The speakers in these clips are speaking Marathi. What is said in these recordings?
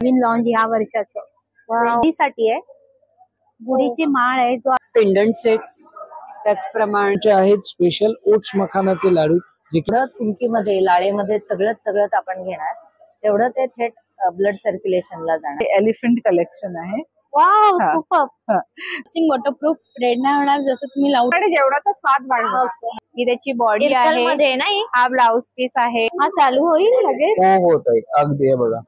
नवीन लॉन्च ह्या वर्षाचं साठी आहे. गुढीची माळ आहे जो पेंडंट सेट्स त्याचप्रमाणे आहेत स्पेशल ओट्स मखानाचे लाडू जे थुंकीमध्ये लाळेमध्ये सगळं आपण घेणार तेवढं ते थेट ब्लड सर्क्युलेशनला जाणार. एलिफंट कलेक्शन आहे. वाव सुपर वॉटरप्रूफ स्प्रेड नाही होणार जसं तुम्ही लावू जेवढाचा स्वाद वाढवा. ही त्याची बॉडी आहे नाही हा ब्लाउज पीस आहे हा चालू होईल लगेच. होत आहे अगदी बघा.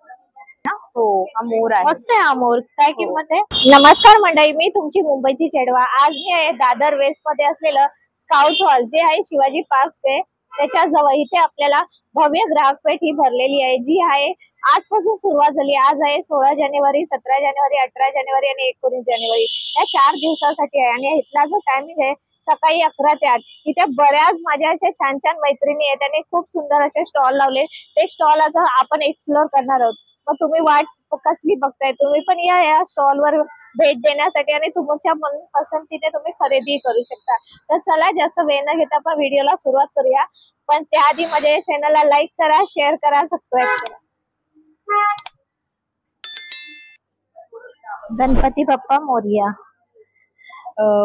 हो हा मोर आहे. मस्त आहे अमोर. काय किंमत आहे? नमस्कार मंडळी, मी तुमची मुंबईची चेडवा. आज मी आहे दादर वेस्ट मध्ये असलेलं स्काउट हॉल जे आहे शिवाजी पार्क ते त्याच्या जवळ. इथे आपल्याला भव्य ग्राहक पेठ ही भरलेली आहे जी आहे आजपासून सुरुवात झाली. आज आहे 16 जानेवारी, 17 जानेवारी, 18 जानेवारी आणि 19 जानेवारी या 4 दिवसासाठी आहे. आणि इथला जो टायमिंग आहे सकाळी 11 ते 8. इथे बऱ्याच माझ्या अशा छान छान मैत्रिणी आहेत. त्यांनी खूप सुंदर असे स्टॉल लावले. ते स्टॉल आता आपण एक्सप्लोर करणार आहोत. मग तुम्ही वाट कसली बघताय? तुम्ही पण या स्टॉल वर भेट देण्यासाठी आणि तुमच्या मनपसंतीने तुम्ही खरेदी करू शकता. तर चला जास्त वेळ न घेता आपण व्हिडिओला सुरुवात करूया. पण त्याआधी माझ्या चॅनलला लाईक करा, शेअर करा, सबस्क्राईब करा. गणपती बाप्पा मोरया.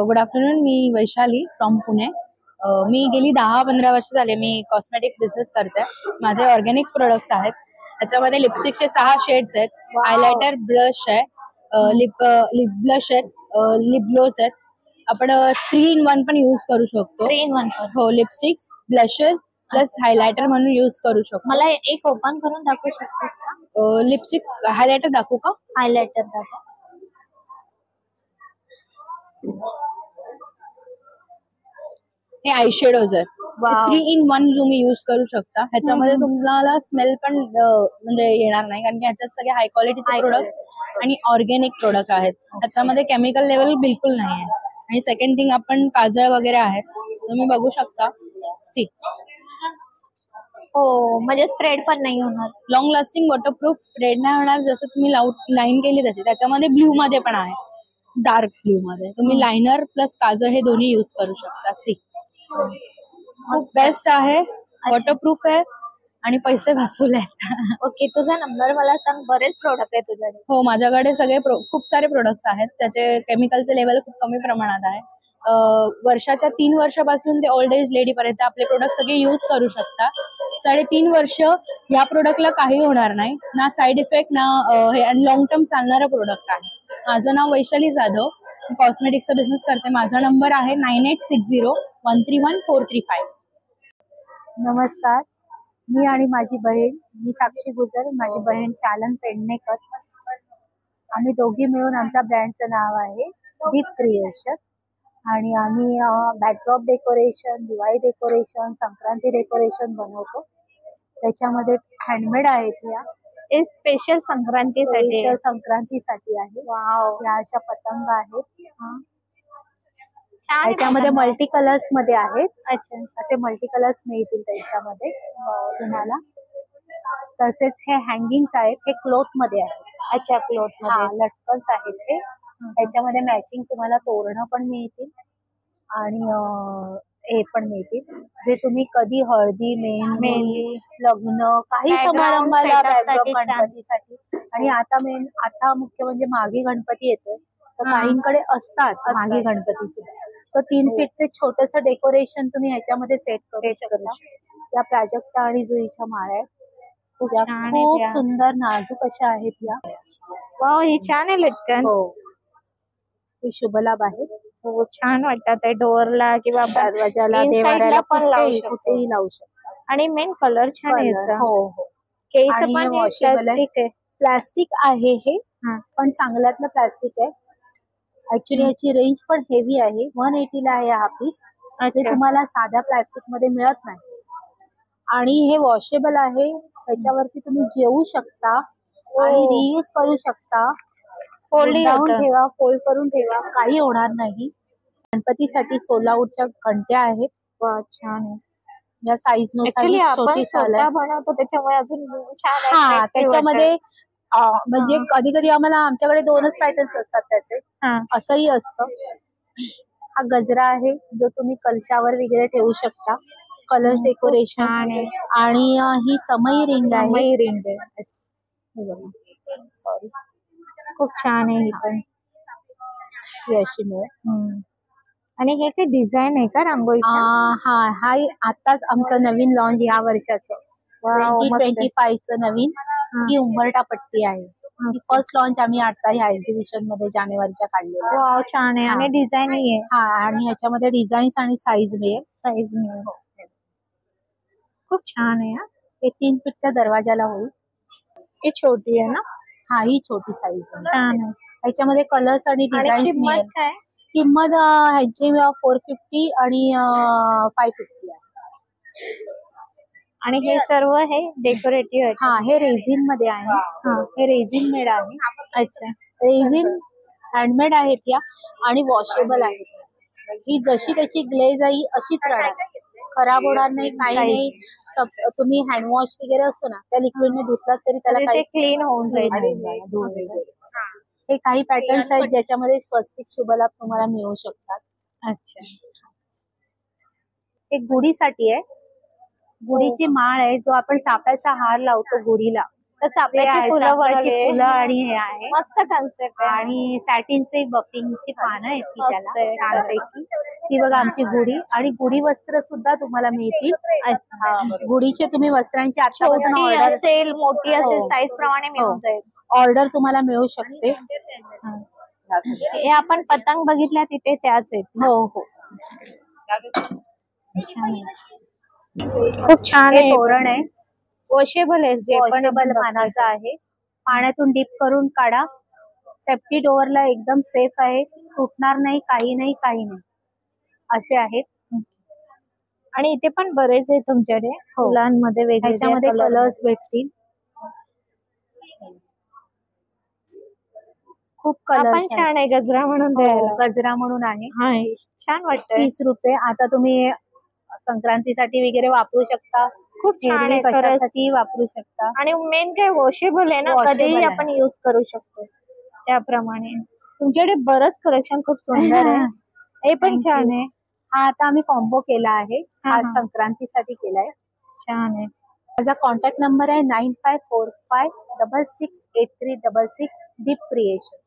गुड आफ्टरनून, मी वैशाली फ्रॉम पुणे. मी गेली 10-15 वर्ष झाले मी कॉस्मेटिक्स बिझनेस करते. माझे ऑर्गॅनिक्स प्रोडक्ट्स आहेत. त्याच्यामध्ये लिपस्टिकचे 6 शेड्स आहेत. हायलायटर, ब्लश आहे, लिप ब्लश आहेत, लिप ग्लोज आहेत. आपण 3 in 1 पण युज करू शकतो. 3 in 1 हो, लिपस्टिक्स, ब्लशर प्लस हायलायटर म्हणून युज करू शकतो. मला एक ओपन करून दाखवू शकतेस का? लिपस्टिक्स हायलायटर दाखवू का? हायलायटर दाखव. हे आय शेडोज आहेत. Wow. 3 in 1 तुम्ही युज करू शकता. ह्याच्यामध्ये तुम्हाला स्मेल पण म्हणजे येणार नाही कारण की ह्याच्यात सगळे हाय क्वालिटीचे प्रोडक्ट आणि ऑर्गॅनिक प्रोडक्ट आहेत. ह्याच्यामध्ये केमिकल लेवल बिलकुल नाही आहे. आणि सेकंड थिंग आपण काजळ वगैरे आहेत तुम्ही बघू शकता. सी हो, म्हणजे स्प्रेड पण नाही होणार. लॉंग लास्टिंग वॉटरप्रूफ स्प्रेड नाही होणार. जसं तुम्ही लाईन केली तशी. त्याच्यामध्ये ब्ल्यू मध्ये पण आहे, डार्क ब्ल्यू मध्ये. तुम्ही लायनर प्लस काजळ हे दोन्ही युज करू शकता. सी खूप बेस्ट आहे, वॉटरप्रूफ आहे आणि पैसे वसूल आहेत. ओके, तुझा नंबर मला सांग. बरेच प्रोडक्ट आहे तुझ्याकडे? हो, माझ्याकडे सगळे खूप सारे प्रोडक्ट्स आहेत. त्याचे केमिकलचे लेवल खूप कमी प्रमाणात आहे. वर्षाच्या 3 वर्षापासून ते ओल्ड एज लेडी पर्यंत आपले प्रोडक्ट सगळे युज करू शकता. 3.5 वर्ष या प्रोडक्टला काही होणार नाही, ना साईड इफेक्ट ना हे, आणि लॉंग टर्म चालणारं प्रोडक्ट आहे. माझं नाव वैशाली जाधव, कॉस्मेटिक्सचा बिझनेस करते. माझा नंबर आहे 9860131435. नमस्कार, मी आणि माझी बहीण, मी साक्षी गुजर, माझी बहीण चालन पेडणेकर. आम्ही दोघी मिळून आमच्या ब्रँडचं नाव आहे दीप क्रिएशन. आणि आम्ही backdrop decoration, Diwali decoration, Sankranti decoration बनवतो. त्याच्यामध्ये हँडमेड आहेत. या स्पेशल संक्रांतीसाठी आहे. या अशा पतंग आहेत. त्याच्यामध्ये मल्टी कलर्स मध्ये आहेत. अच्छा, असे मल्टी कलर्स मिळतील त्याच्यामध्ये तुम्हाला. तसेच हे हँगिंग्स आहेत, हे क्लॉथ मध्ये आहेत. अच्छा, क्लॉथ मध्ये लटकन्स आहेत. हे त्याच्यामध्ये मॅचिंग तुम्हाला तोरणं पण मिळतील आणि हे पण मिळतील जे तुम्ही कधी हळदी, मेहंदी, लग्न, काही समारंभाला गणपतीसाठी. आणि आता मुख्य म्हणजे मागे गणपती येतोय तर काहींकडे असतात मागे गणपती सुद्धा. तर 3 फीटचे छोटस डेकोरेशन तुम्ही ह्याच्यामध्ये सेट करू शकता. या प्राजक्ता आणि जुईच्या माळ्या आहेत. खूप सुंदर नाजूक अशा आहेत या. वाव, हे छान आहे लटकन. हो, हे शुभलाभ आहेत. हो, छान वाटतात. ते डोअरला किंवा दरवाजाला, देवाऱ्याला कुठेही लावू शकता. आणि मेन कलर छान आहे याचा. हो हो. आणि वॉशेबल आहे. प्लास्टिक आहे हे, पण चांगल्यातलं प्लास्टिक आहे. ऍक्च्युली ह्याची रेंज पण हेवी आहे. 180 ला आहे हा पीस, जे तुम्हाला साध्या प्लास्टिक मध्ये मिळत नाही. आणि हे वॉशेबल आहे. ह्याच्यावरती तुम्ही जेवू शकता आणि रियूज करू शकता. फोल्ड ठेवा, फोल्ड करून ठेवा, काही होणार नाही. गणपतीसाठी 16 उटच्या घंट्या आहेत. छान आहे. या साईज नुसार छोटी बनवतो त्याच्यामुळे अजून छान आहे. त्याच्यामध्ये म्हणजे कधी कधी आम्हाला आमच्याकडे 2च पॅटर्न्स असतात त्याचे, असंही असतं. हा गजरा आहे जो तुम्ही कलशावर वगैरे ठेवू शकता. Colour decoration. आणि ही समई रिंग आहे. सॉरी, खूप छान आहे ही पण. ही अशी मिळेल. आणि हे काही डिझाईन आहे का रांगोळीची? हा हा आताच आमचं नवीन लॉन्च ह्या वर्षाचं 2025चं नवीन. ही उंबरठा पट्टी आहे. फर्स्ट लॉन्च आम्ही आता ह्या एक्झिबिशन मध्ये जानेवारीच्या काढलेली. वाव, छान आहे. आणि डिझाईन आहे. हा, आणि ह्याच्यामध्ये डिझाईन्स आणि साईज मिळेल. खूप छान आहे. हे 3 फूटच्या दरवाजाला होईल. ही छोटी आहे ना? हा, ही छोटी साईज आहे. छान आहे. ह्याच्यामध्ये कलर्स आणि डिझाईन्स मिळेल. किंमत ह्याची 450 आणि 550 आहे. आणि हे सर्व हे डेकोरेटिव्ह आहे. हा, हे रेझिन मध्ये आहे. हे रेझिन मेड आहे. अच्छा, रेझिन हँडमेड आहेत या, आणि वॉशेबल आहेत. ही जशी त्याची ग्लेज आहे अशीच राहणार, खराब होणार नाही, काही नाही. तुम्ही हँडवॉश वगैरे असतो ना, त्या लिक्विडने धुतलात तरी त्याला काही क्लीन होऊन जाईल. हे काही पॅटर्न्स आहेत ज्याच्यामध्ये स्वस्तिक शुभलाभ तुम्हाला मिळू शकतात. अच्छा, हे गुढीसाठी आहे. गुढीची माळ आहे, जो आपण चाफ्याचा हार लावतो गुढीला, तर चाफ्याची फुलं आणि हे आहे. मस्त कन्सेप्ट आहे. आणि सॅटिनचे बफिंगची पानं आहेत ती त्याला छानपैकी. ती बघा आमची गुढी. आणि गुढी वस्त्र सुद्धा तुम्हाला मिळतील. गुढीचे तुम्ही वस्त्रांची आतापासून ऑर्डर असेल, मोठी असेल, साईज प्रमाणे मिळून जाईल. ऑर्डर तुम्हाला मिळू शकते. हे आपण पतंग बघितल्या तिथे त्याच आहेत. हो हो, खूप छान आहे. तोरण आहे, वॉशेबल आहे. वॉशेबल पानाचं आहे. पाण्यातून डीप करून काढा. सेफ्टी डोअरला एकदम सेफ आहे, तुटणार नाही, काही नाही, काही नाही असे आहेत. आणि इथे पण बरेच आहे तुमच्याकडे फुलांमध्ये वेगवेगळे. ह्याच्यामध्ये कलर्स भेटतील. खूप कलर्स छान आहे. गजरा म्हणून गजरा म्हणून आहे. छान वाटतं. 30 रुपये. आता तुम्ही संक्रांतीसाठी वगैरे वापरू शकता. खूप छान आहे. कशासाठी वापरू शकता. आणि मेन काय वॉशेबल आहे ना, कधीही आपण यूज करू शकतो. त्याप्रमाणे तुमच्याकडे बरंच कलेक्शन खूप सुंदर आहे. हे पण छान आहे. हा, आता आम्ही कॉम्बो केला आहे. हा संक्रांतीसाठी केलाय. छान आहे. माझा कॉन्टॅक्ट नंबर आहे 9545668366 दीप क्रिएशन.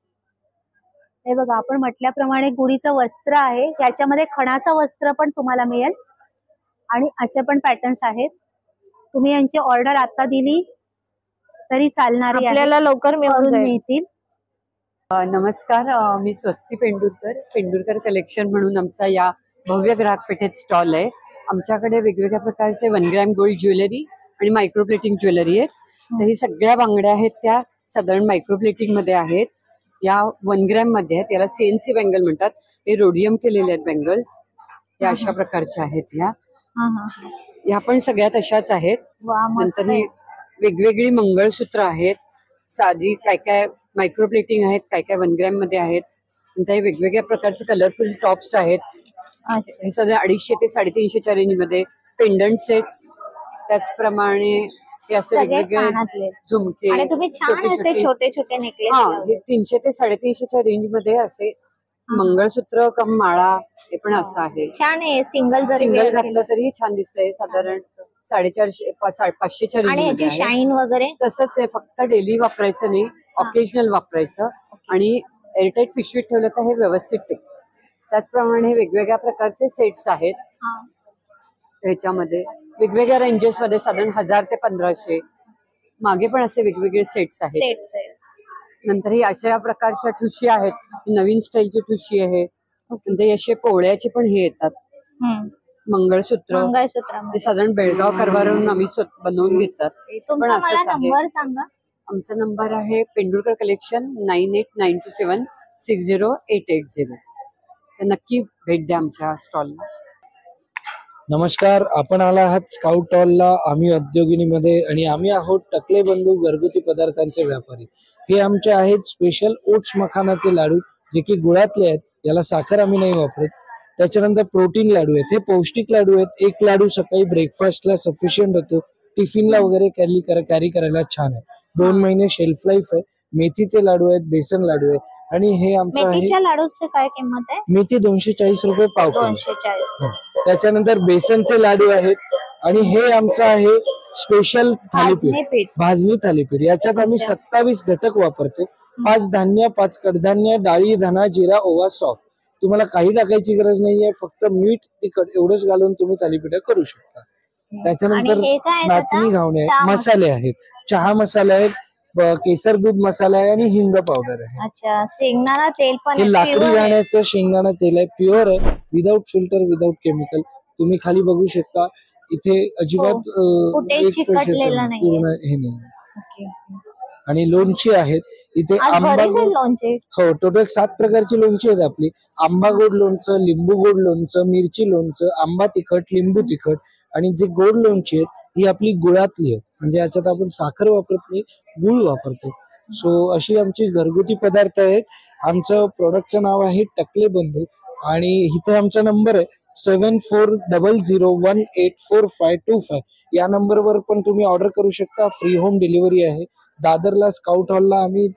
हे बघा, आपण म्हटल्याप्रमाणे गुढीचं वस्त्र आहे. याच्यामध्ये खणाचं वस्त्र पण तुम्हाला मिळेल, आणि असे पण पॅटर्न्स आहेत. तुम्ही यांची ऑर्डर आता दिली तरी चालणारी, आपल्याला लवकर मिळतील. नमस्कार, मी स्वस्ती पेंडुरकर कलेक्शन म्हणून आमचा या भव्य ग्राहक पेठेत स्टॉल आहे. आमच्याकडे वेगवेगळ्या प्रकारचे 1 ग्रॅम गोल्ड ज्वेलरी आणि मायक्रोप्लेटिंग ज्वेलरी आहेत. तर ही सगळ्या बांगड्या आहेत त्या साधारण मायक्रोप्लेटिंग मध्ये आहेत. या 1 ग्रॅम मध्ये आहेत. याला सीएनसी बँगल म्हणतात. हे रोडियम केलेले आहेत बँगल्स. या अशा प्रकारच्या आहेत. या पण सगळ्या तशाच आहेत. नंतर ही वेगवेगळी मंगळसूत्र आहेत. साधी काय काय मायक्रोप्लेटिंग आहेत, काय काय 1 ग्रॅम मध्ये आहेत. नंतर हे वेगवेगळ्या प्रकारचे कलरफुल टॉप्स आहेत. हे सगळे 250 ते 350च्या रेंज मध्ये. पेंडंट सेट्स, त्याचप्रमाणे हे असे वेगवेगळे झुमके, छोटे छोटे नेकलेस. हे 300 ते 350च्या रेंज मध्ये असे मंगळसूत्र कम माळा. हे पण असं आहे. छान आहे. सिंगल घातलं तरी छान दिसतंय. साधारण 450-500च्या रेंज मध्ये. शाईन वगैरे तसंच आहे, फक्त डेली वापरायचं नाही, ऑकेजनल वापरायचं. आणि एअरटाईट पिशवीत ठेवलं तर हे व्यवस्थित टिकतं. त्याचप्रमाणे वेगवेगळ्या प्रकारचे सेट्स आहेत. ह्याच्यामध्ये वेगवेगळ्या रेंजेस मध्ये साधारण 1000 ते 1500. मागे पण असे वेगवेगळे सेट्स आहेत. नंतर ही अशा प्रकारच्या ठुशी आहेत. नवीन स्टाईलची ठुशी आहे. नंतर असे पोळ्याचे पण हे येतात मंगळसूत्र. ते साधारण बेळगाव कारवारून आम्ही बनवून घेतात. पण असंच आहे. आमचा नंबर आहे पेंडुरकर कलेक्शन 9892760880. तर नक्की भेट द्या आमच्या स्टॉलला. नमस्कार, आपण आला आहात स्काउट हॉलला. आम्ही उद्योगिनीमध्ये, आणि आम्ही आहोत टकले बंधू घरगुती पदार्थांचे व्यापारी. हे आमचे आहेत स्पेशल ओट्स मखानाचे लाडू, जे की गुळातले आहेत. याला साखर आम्ही नाही वापरत. त्याच्यानंतर प्रोटीन लाडू आहेत. हे पौष्टिक लाडू आहेत. एक लाडू सकाळी ब्रेकफास्टला सफिशियंट होतो. टिफिनला वगैरे कॅरी करायला छान आहे. 2 महिने शेल्फ लाईफ आहे. मेथीचे लाडू आहेत, बेसन लाडू आहेत. आणि हे आमचं आहे. लाडूची काय किंमत आहे? मेथी 240 रुपये पाव. 240. त्याच्यानंतर बेसनचे लाडू आहेत. आणि हे आमचं आहे स्पेशल थालीपीठ, भाजणी थालीपीठ. याच्यात आम्ही 27 घटक वापरतो. 5 धान्य, 5 कडधान्य, डाळी, धना, जिरा, ओवा, सॉफ्ट. तुम्हाला काही टाकायची गरज नाहीये, फक्त मीठ, तिखट एवढंच घालून तुम्ही थालीपीठ करू शकता. त्याच्यानंतर नाचणी घावणे मसाले आहेत, चहा मसाले आहेत, केसर दूध मसाला आहे आणि हिंग पावडर आहे. अच्छा, शेंगदाणा तेल पण हे लाकडी घाण्याचं शेंगदाणा तेल आहे, प्युअर आहे, विदाऊट फिल्टर, विदाऊट केमिकल. तुम्ही खाली बघू शकता, इथे अजिबात पूर्ण हे नाही. आणि लोणची आहेत इथे, आंबा हो, टोटल 7 प्रकारची लोणची आहेत आपली. आंबा गोड लोणचं, लिंबू गोड लोणचं, मिरची लोणचं, आंबा तिखट, लिंबू तिखट. आणि जे गोड लोणची आहेत ही आपली गुळातली आहे, म्हणजे याच्यात आपण साखर वापरत नाही, गुळ वापरतो. सो अशी आमची घरगुती पदार्थ आहेत. आमचं प्रोडक्टचं नाव आहे टकले बंधू आणि इथे आमचा नंबर आहे 7400184525. या नंबरवर पण तुम्ही ऑर्डर करू शकता. फ्री होम डिलिव्हरी आहे. दादरला स्काउट हॉलला आम्ही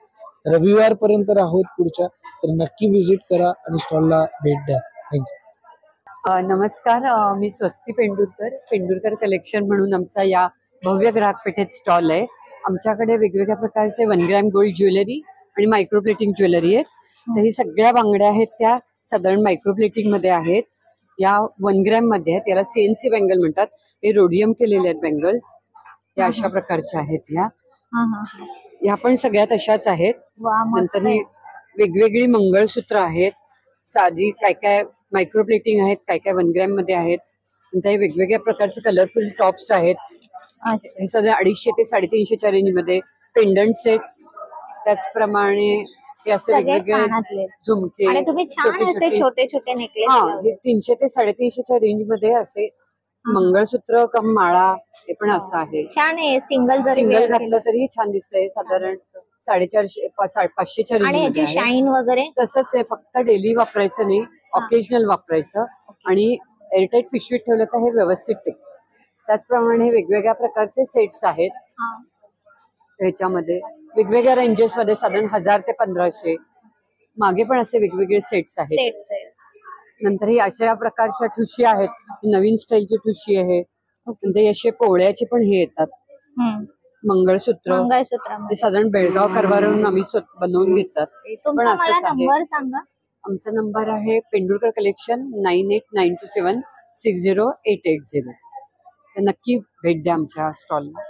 रविवार पर्यंत आहोत पुढच्या, तर नक्की व्हिजिट करा आणि स्टॉलला भेट द्या. थँक्यू. नमस्कार, मी स्वस्ती पेंडुरकर कलेक्शन म्हणून आमचा या भव्य ग्राहक पेठेत स्टॉल आहे. आमच्याकडे वेगवेगळ्या प्रकारचे 1 ग्रॅम गोल्ड ज्वेलरी आणि मायक्रोप्लेटिंग ज्वेलरी आहेत. तर ही सगळ्या बांगड्या आहेत त्या साधारण मायक्रोप्लेटिंग मध्ये आहेत. या 1 ग्रॅम मध्ये आहेत, याला CNC बँगल म्हणतात. हे रोडियम केलेले आहेत बँगल्स, या अशा प्रकारच्या आहेत. या पण सगळ्या तशाच आहेत. नंतर ही वेगवेगळी मंगळसूत्र आहेत, साधी काय काय मायक्रोप्लेटिंग आहेत, काय काय 1 ग्रॅम मध्ये आहेत. नंतर वेगवेगळ्या प्रकारचे कलरफुल टॉप्स आहेत. हे सगळे 250 ते 350च्या रेंज मध्ये. पेंडंट सेट्स, त्याचप्रमाणे हे असे वेगवेगळे झुमके, छोटे छोटे नेकलेस. हे 300 ते 350च्या रेंज मध्ये असे मंगळसूत्र कम माळा, हे पण असं आहे. छान आहे. सिंगल घातलं तरी छान दिसतंय. साधारण 450-500च्या रेंज मध्ये शाईन वगैरे तसंच आहे. फक्त डेली वापरायचं नाही, ऑकेजनल वापरायचं. आणि एअरटाईट पिशवीत ठेवलं तर हे व्यवस्थित टिकतं. त्याचप्रमाणे वेगवेगळ्या प्रकारचे सेट्स आहेत. ह्याच्यामध्ये वेगवेगळ्या रेंजेस मध्ये साधारण 1000 ते 1500 मागे पण असे वेगवेगळे सेट्स आहेत. नंतर ही अशा प्रकारच्या ठुशी आहेत, नवीन स्टाईलची ठुशी आहे. नंतर असे पोळ्याचे पण हे येतात मंगळसूत्र. ते साधारण बेळगाव कारभारून आम्ही बनवून घेतात. पण असंच आहे. आमचा नंबर आहे पेंडुरकर कलेक्शन 9892760880. तर नक्की भेट द्या आमच्या स्टॉलला.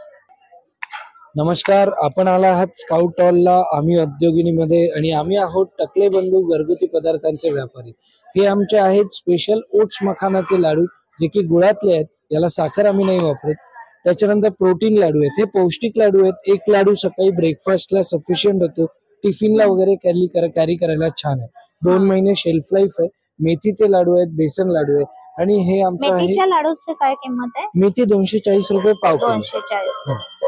नमस्कार, आपण आला आहात स्काउट हॉलला. आम्ही औद्योगिनीमध्ये आणि आम्ही आहोत टकले बंधू घरगुती पदार्थांचे व्यापारी. हे आमचे आहेत स्पेशल ओट्स मखानाचे लाडू, जे की गुळातले आहेत. याला साखर आम्ही नाही वापरत. त्याच्यानंतर प्रोटीन लाडू आहेत, हे पौष्टिक लाडू आहेत. 1 लाडू सकाळी ब्रेकफास्टला सफिशियंट होतो, टिफिनला वगैरे कॅरी करायला छान आहे. 2 महिने शेल्फ लाईफ आहे. मेथीचे लाडू आहेत, बेसन लाडू आहेत. आणि हे आमचं आहे लाडूची काय किंमत आहे? मेथी 240 रुपये पाव किलो.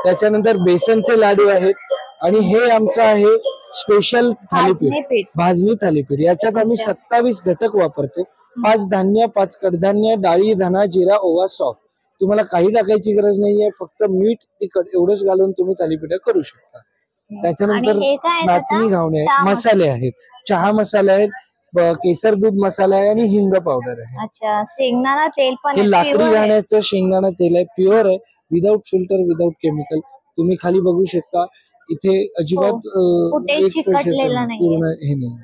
त्याच्यानंतर बेसनचे लाडू आहेत. आणि हे आमचं आहे स्पेशल थालीपीठ, भाजणी थालीपीठ. याच्यात आम्ही 27 घटक वापरतो. 5 धान्य, 5 कडधान्य, डाळी, धना, जिरा, ओवा, सॉफ्ट. तुम्हाला काही टाकायची गरज नाहीये, फक्त मीठ, तिखट एवढंच घालून तुम्ही थालीपीठ करू शकता. त्याच्यानंतर नाचणी घावणे मसाले आहेत, चहा मसाले आहेत, केसर दूध मसाला आहे आणि हिंग पावडर आहे. अच्छा, शेंगदाणा तेल पण हे लाकडी घाण्याचं शेंगदाणा तेल आहे, प्युअर आहे, विदाऊट फिल्टर, विदाऊट केमिकल. तुम्ही खाली बघू शकता, इथे अजिबात पूर्ण हे नाही.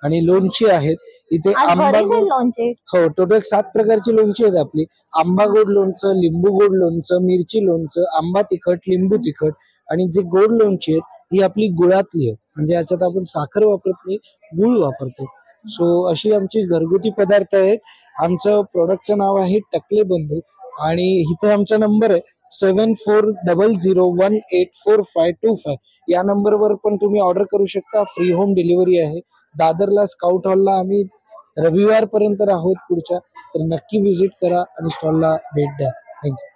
आणि लोणची आहेत इथे, आंबा हो, टोटल 7 प्रकारची लोणची आहेत आपली. आंबा गोड लोणचं, लिंबू गोड लोणचं, मिरची लोणचं, आंबा तिखट, लिंबू तिखट. आणि जे गोड लोणची आहेत ही आपली गुळातली आहे, म्हणजे याच्यात आपण साखर वापरत नाही, गुळ वापरतो. सो अशी आमची घरगुती पदार्थ आहेत. आमचं प्रोडक्टचं नाव आहे टकले बंधू आणि इथे आमचा नंबर आहे 7400184525. या नंबरवर पण तुम्ही ऑर्डर करू शकता. फ्री होम डिलिव्हरी आहे. दादरला स्काउट हॉलला आम्ही रविवार पर्यंत आहोत पुढच्या, तर नक्की व्हिजिट करा आणि स्टॉलला भेट द्या. थँक्यू.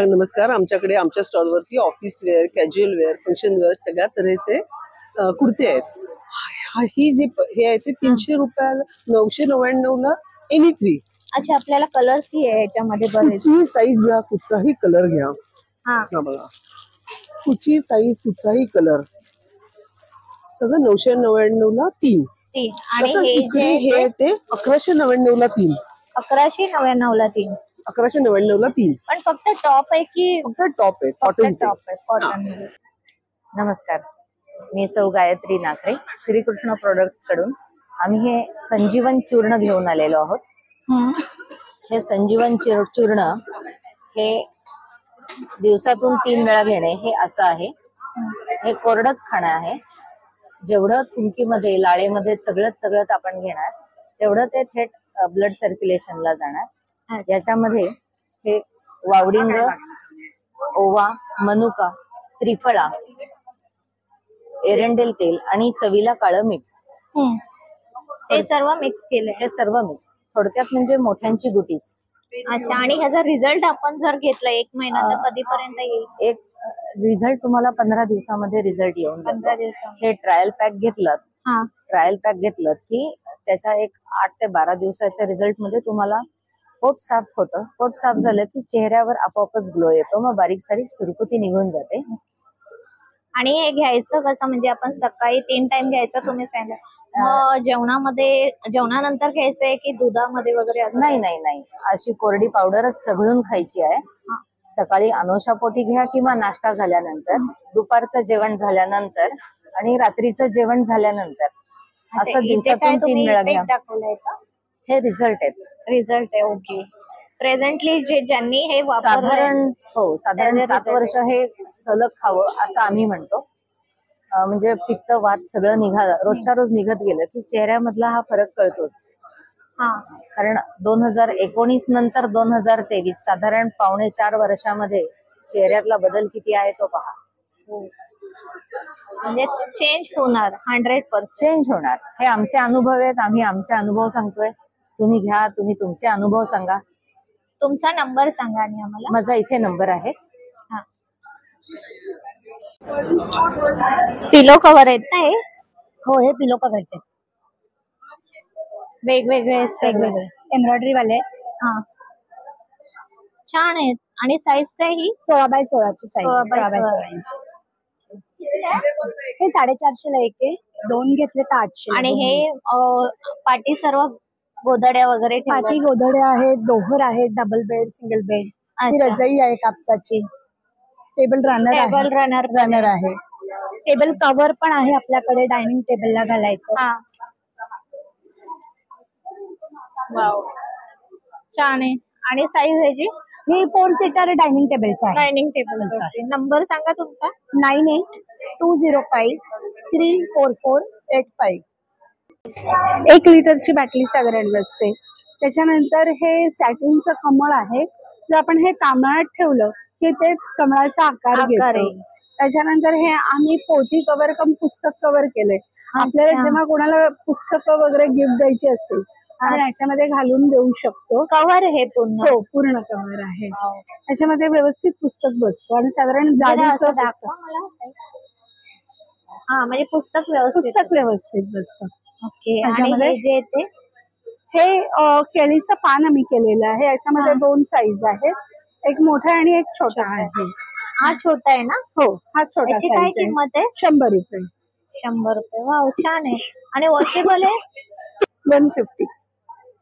नमस्कार, आमच्याकडे आमच्या स्टॉलवरती office wear, casual wear, function wear सगळ्या तऱ्हेचे कुर्ते आहेत. ही जी हे आहे ते 300 रुपयाला, 999ला एनी 3. अच्छा, आपल्याला कलर्स ही आहे याच्यामध्ये बरेच. कुठची साईज घ्या, कुठचाही कलर घ्या. हा बघा, कुठची साईज, कुठचाही कलर, सगळं 999ला 3. आणि इकडे हे ते 1199ला 3. 1199 ला 3. 1199 ला 3. पण फक्त टॉप आहे की फक्त टॉप आहे, कॉटनचे. टॉप आहे कॉटन मध्ये? नमस्कार, मी सौ गायत्री नाकरे, श्रीकृष्ण प्रोडक्ट्स कडून आम्ही हे संजीवन चूर्ण घेऊन आलेलो आहोत. हे संजीवन चूर्ण हे दिवसातून 3 वेळा घेणे हे असं आहे. हे कोरडच खाणं आहे. जेवढं थुंकीमध्ये लाळेमध्ये सगळं आपण घेणार तेवढं ते थेट ब्लड सर्क्युलेशनला जाणार. याच्यामध्ये हे वावडिंग, ओवा, मनुका, त्रिफळा, एरंडेल तेल आणि चवीला काळं मीठ हे सर्व मिक्स केलंय. हे सर्व मिक्स. थोडक्यात म्हणजे मोठ्यांची गुटीच. अच्छा, आणि ह्याचा रिझल्ट आपण जर घेतला 1 महिना तर कधीपर्यंत येईल? एक रिझल्ट तुम्हाला 15 दिवसामध्ये रिझल्ट येऊन 15 जातो. दिवसात. हे ट्रायल पॅक घेतलं, हा. ट्रायल पॅक घेतलं की त्याच्या एक 8 ते 12 दिवसाच्या रिझल्ट मध्ये तुम्हाला पोट साफ होतं. पोट साफ झालं की चेहऱ्यावर आपोआपच ग्लो येतो. मग बारीक सारीक सुरकुती निघून जाते. आणि हे घ्यायचं कसं, म्हणजे आपण सकाळी 3 टाइम घ्यायचं तुम्ही सांगितलं, मग जेवणानंतर घ्यायचंय की दुधामध्ये वगैरे असं? नाही, अशी कोरडी पावडरच चघळून खायची आहे. सकाळी अनुशापोटी घ्या किंवा नाश्ता झाल्यानंतर, दुपारचं जेवण झाल्यानंतर आणि रात्रीचं जेवण झाल्यानंतर, असं दिवसातून 3 वेळा घ्या. दाखवलंय का? हे रिझल्ट आहेत. रिझल्ट आहे. ओके. प्रेझेंटली ज्यांनी हे साधारण त्याचे 7 वर्ष हे सलग खावं असं आम्ही म्हणतो. म्हणजे पित्त, वात सगळं रोजच्या रोज निघत गेलं की चेहऱ्यामधला हा फरक कळतोच. कारण 2019 नंतर 2023 साधारण 4.5 वर्षामध्ये चेहऱ्यातला बदल किती आहे तो पहा. म्हणजे चेंज होणार 100%. चेंज होणार. हे आमचे अनुभव आहेत. आम्ही आमचे अनुभव सांगतोय. तुम्ही घ्या, तुम्ही तुमचे अनुभव सांगा. तुमचा नंबर सांगा आणि आम्हाला. माझा इथे नंबर आहे. पिलो कव्हर आहेत ना हे? हो, हे पिलो कव्हरचे वेगवेगळे एम्ब्रॉयडरी वाले. छान आहेत. आणि साईज काय ही? 16x16 ची साईज. 16x16 inch. हे 450 ला एक आहे. 2 घेतले तर 800. आणि हे पाटी सर्व गोधड्या वगैरे पाटी गोधड्या आहेत, दोहर आहेत, डबल बेड, सिंगल बेड. ही रजाई आहे कापसाची. टेबल रनर आहे. टेबल कव्हर पण आहे आपल्याकडे, डायनिंग टेबलला घालायचं. वाव, छान आहे. आणि साईज ह्याची? हे 4 सीटर डायनिंग टेबलचं आहे. डायनिंग टेबलचा. नंबर सांगा तुमचा. 9820534485. 1 लिटरची बाटली साधारण बसते. त्याच्यानंतर हे सॅटिनचं कमळ आहे. जर आपण हे तांदळात ठेवलं की ते कमळाचा आकार घेतो. त्याच्यानंतर हे आम्ही पोथी कव्हर कम पुस्तक कव्हर केलंय. आपल्याला जेव्हा कोणाला पुस्तकं वगैरे गिफ्ट द्यायची असतील आपण याच्यामध्ये घालून देऊ शकतो. कव्हर हे पूर्ण? हो, पूर्ण कव्हर आहे. त्याच्यामध्ये व्यवस्थित पुस्तक बसतो आणि साधारण जाडीचं दाखवा मला. म्हणजे पुस्तक व्यवस्थित बसतं. ओके. आणि जे ते हे केळीचं पान आम्ही केलेलं आहे. याच्यामध्ये 2 साईज आहेत, एक मोठा आणि एक छोटा आहे. हा छोटा आहे ना? हो, हा छोटा. याची काय किंमत आहे? 100 रुपये. 100 रुपये. वाव, छान आहे. आणि वॉशेबल आहे? 150.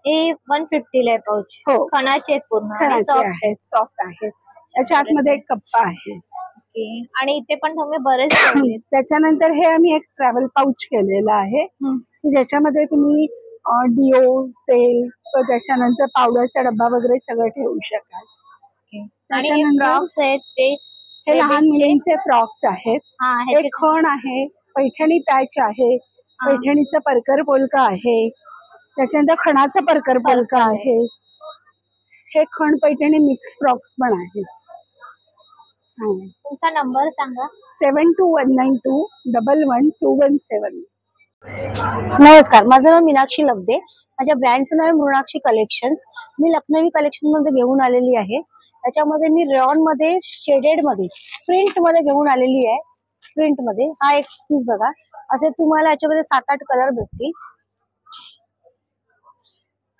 हे 150 ला पाऊच. हो, खणाचे आहेत पूर्ण. सॉफ्ट आहेत. त्याच्या आतमध्ये एक कप्पा आहे. आणि इथे पण तुम्ही बरेच त्याच्यानंतर हे आम्ही एक ट्रॅव्हल पाऊच केलेलं आहे, ज्याच्यामध्ये तुम्ही डिओ, तेल, त्याच्यानंतर पावडरचा डब्बा वगैरे सगळं ठेवू शकाल. आणि फ्रॉक्स आहेत ते, हे लहान मुलींचे फ्रॉक्स आहेत. एक खण आहे, पैठणी पॅच आहे, पैठणीचं परकर पोलका आहे, त्याच्यानंतर खणाचं परकर पोलका आहे. हे खण पैठणी मिक्स फ्रॉक्स पण आहेत. तुमचा नंबर सांगा. 7219211217. नमस्कार, माझं नाव मीनाक्षी लगदे. माझ्या ब्रँडचं नाव आहे मृणाक्षी कलेक्शन्स. मी लखनवी कलेक्शन मध्ये घेऊन आलेली आहे. त्याच्यामध्ये मी रेऑन मध्ये, शेडेड मध्ये, प्रिंट मध्ये घेऊन आलेली आहे. प्रिंट मध्ये हा एक पीस बघा, असे तुम्हाला याच्यामध्ये 7-8 कलर भेटतील.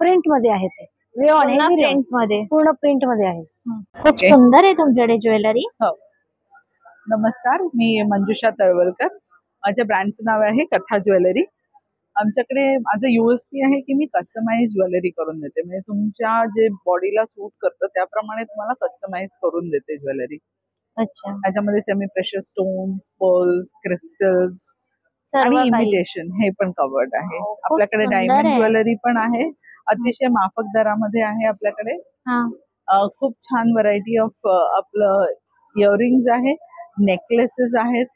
प्रिंट मध्ये आहे ते. रेऑन आहे, प्रिंट मध्ये, पूर्ण प्रिंट मध्ये आहे. खूप सुंदर आहे तुमच्याकडे ज्वेलरी. हो, नमस्कार, मी मंजुषा तळवलकर. माझ्या ब्रँडचं नाव आहे कथा ज्वेलरी. आमच्याकडे माझं USP आहे की मी कस्टमाइज ज्वेलरी करून देते. म्हणजे तुमच्या जे बॉडीला सूट करतं त्याप्रमाणे तुम्हाला कस्टमाइज करून देते ज्वेलरी. अच्छा, त्याच्यामध्ये semi precious stones, pearls, crystals सर्व आणि काही. इमिटेशन हे पण कवर्ड आहे. हो, खूप आपल्याकडे सुंदर डायमंड आहे. ज्वेलरी पण आहे, अतिशय माफक दरामध्ये आहे आपल्याकडे. हा, खूप छान व्हरायटी ऑफ आपलं इयरिंग्स आहे, नेकलेसेस आहेत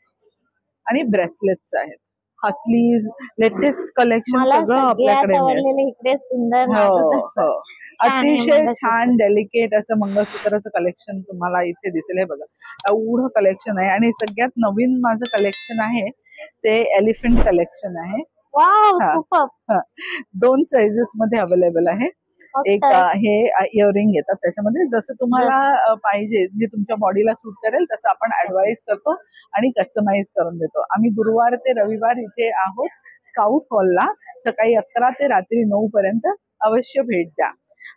आणि ब्रेसलेट्स आहेत. हसलीज लेटेस्ट कलेक्शन मला सगळं सगळ्यात आपल्याकडे मिळेल. आवडलेलं इकडे सुंदर हो नाजूक असं. हो, छान आहे अतिशय मंगळसूत्र. छान डेलिकेट असं मंगळसूत्राचं कलेक्शन तुम्हाला इथे दिसेल. हे बघा एवढं कलेक्शन आहे आणि सगळ्यात नवीन माझं कलेक्शन आहे ते एलिफंट कलेक्शन आहे. वाव, हा. सुपर. 2 साइजेस मध्ये अवेलेबल आहे. एक हे इयरिंग येतात त्याच्यामध्ये जसं तुम्हाला पाहिजे जे तुमच्या बॉडीला सूट करेल तसं आपण ऍडवाइस करतो आणि कस्टमाइज करून देतो. आम्ही गुरुवार ते रविवार इथे आहोत स्काउट हॉलला, सकाळी 11 ते रात्री 9 पर्यंत. अवश्य भेट द्या.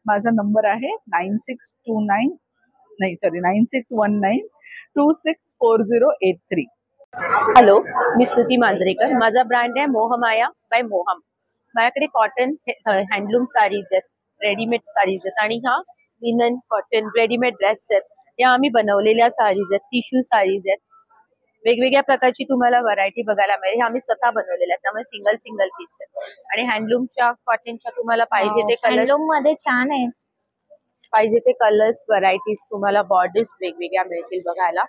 माझा नंबर आहे 9619264083. हॅलो, मी स्तुती मांजरेकर. माझा ब्रँड आहे मोहमाया बाय मोहम. माझ्याकडे कॉटन हँडलूम साडीज आहेत, रेडीमेड साडीज आहेत आणि ह्या लिनन कॉटन रेडीमेड ड्रेस आहेत. या आम्ही बनवलेल्या साडीज आहेत, टिश्यू साडीज आहेत. वेगवेगळ्या प्रकारची तुम्हाला व्हरायटी बघायला मिळेल. हे आम्ही स्वतः बनवलेल्या आहेत, त्यामुळे सिंगल सिंगल पीस आहेत. आणि हँडलूमच्या कॉटनच्या तुम्हाला पाहिजे ते कलर्स, हँडलूम मध्ये छान आहे. पाहिजे ते कलर्स व्हरायटीज तुम्हाला बॉर्डर्स वेगवेगळ्या मिळतील बघायला.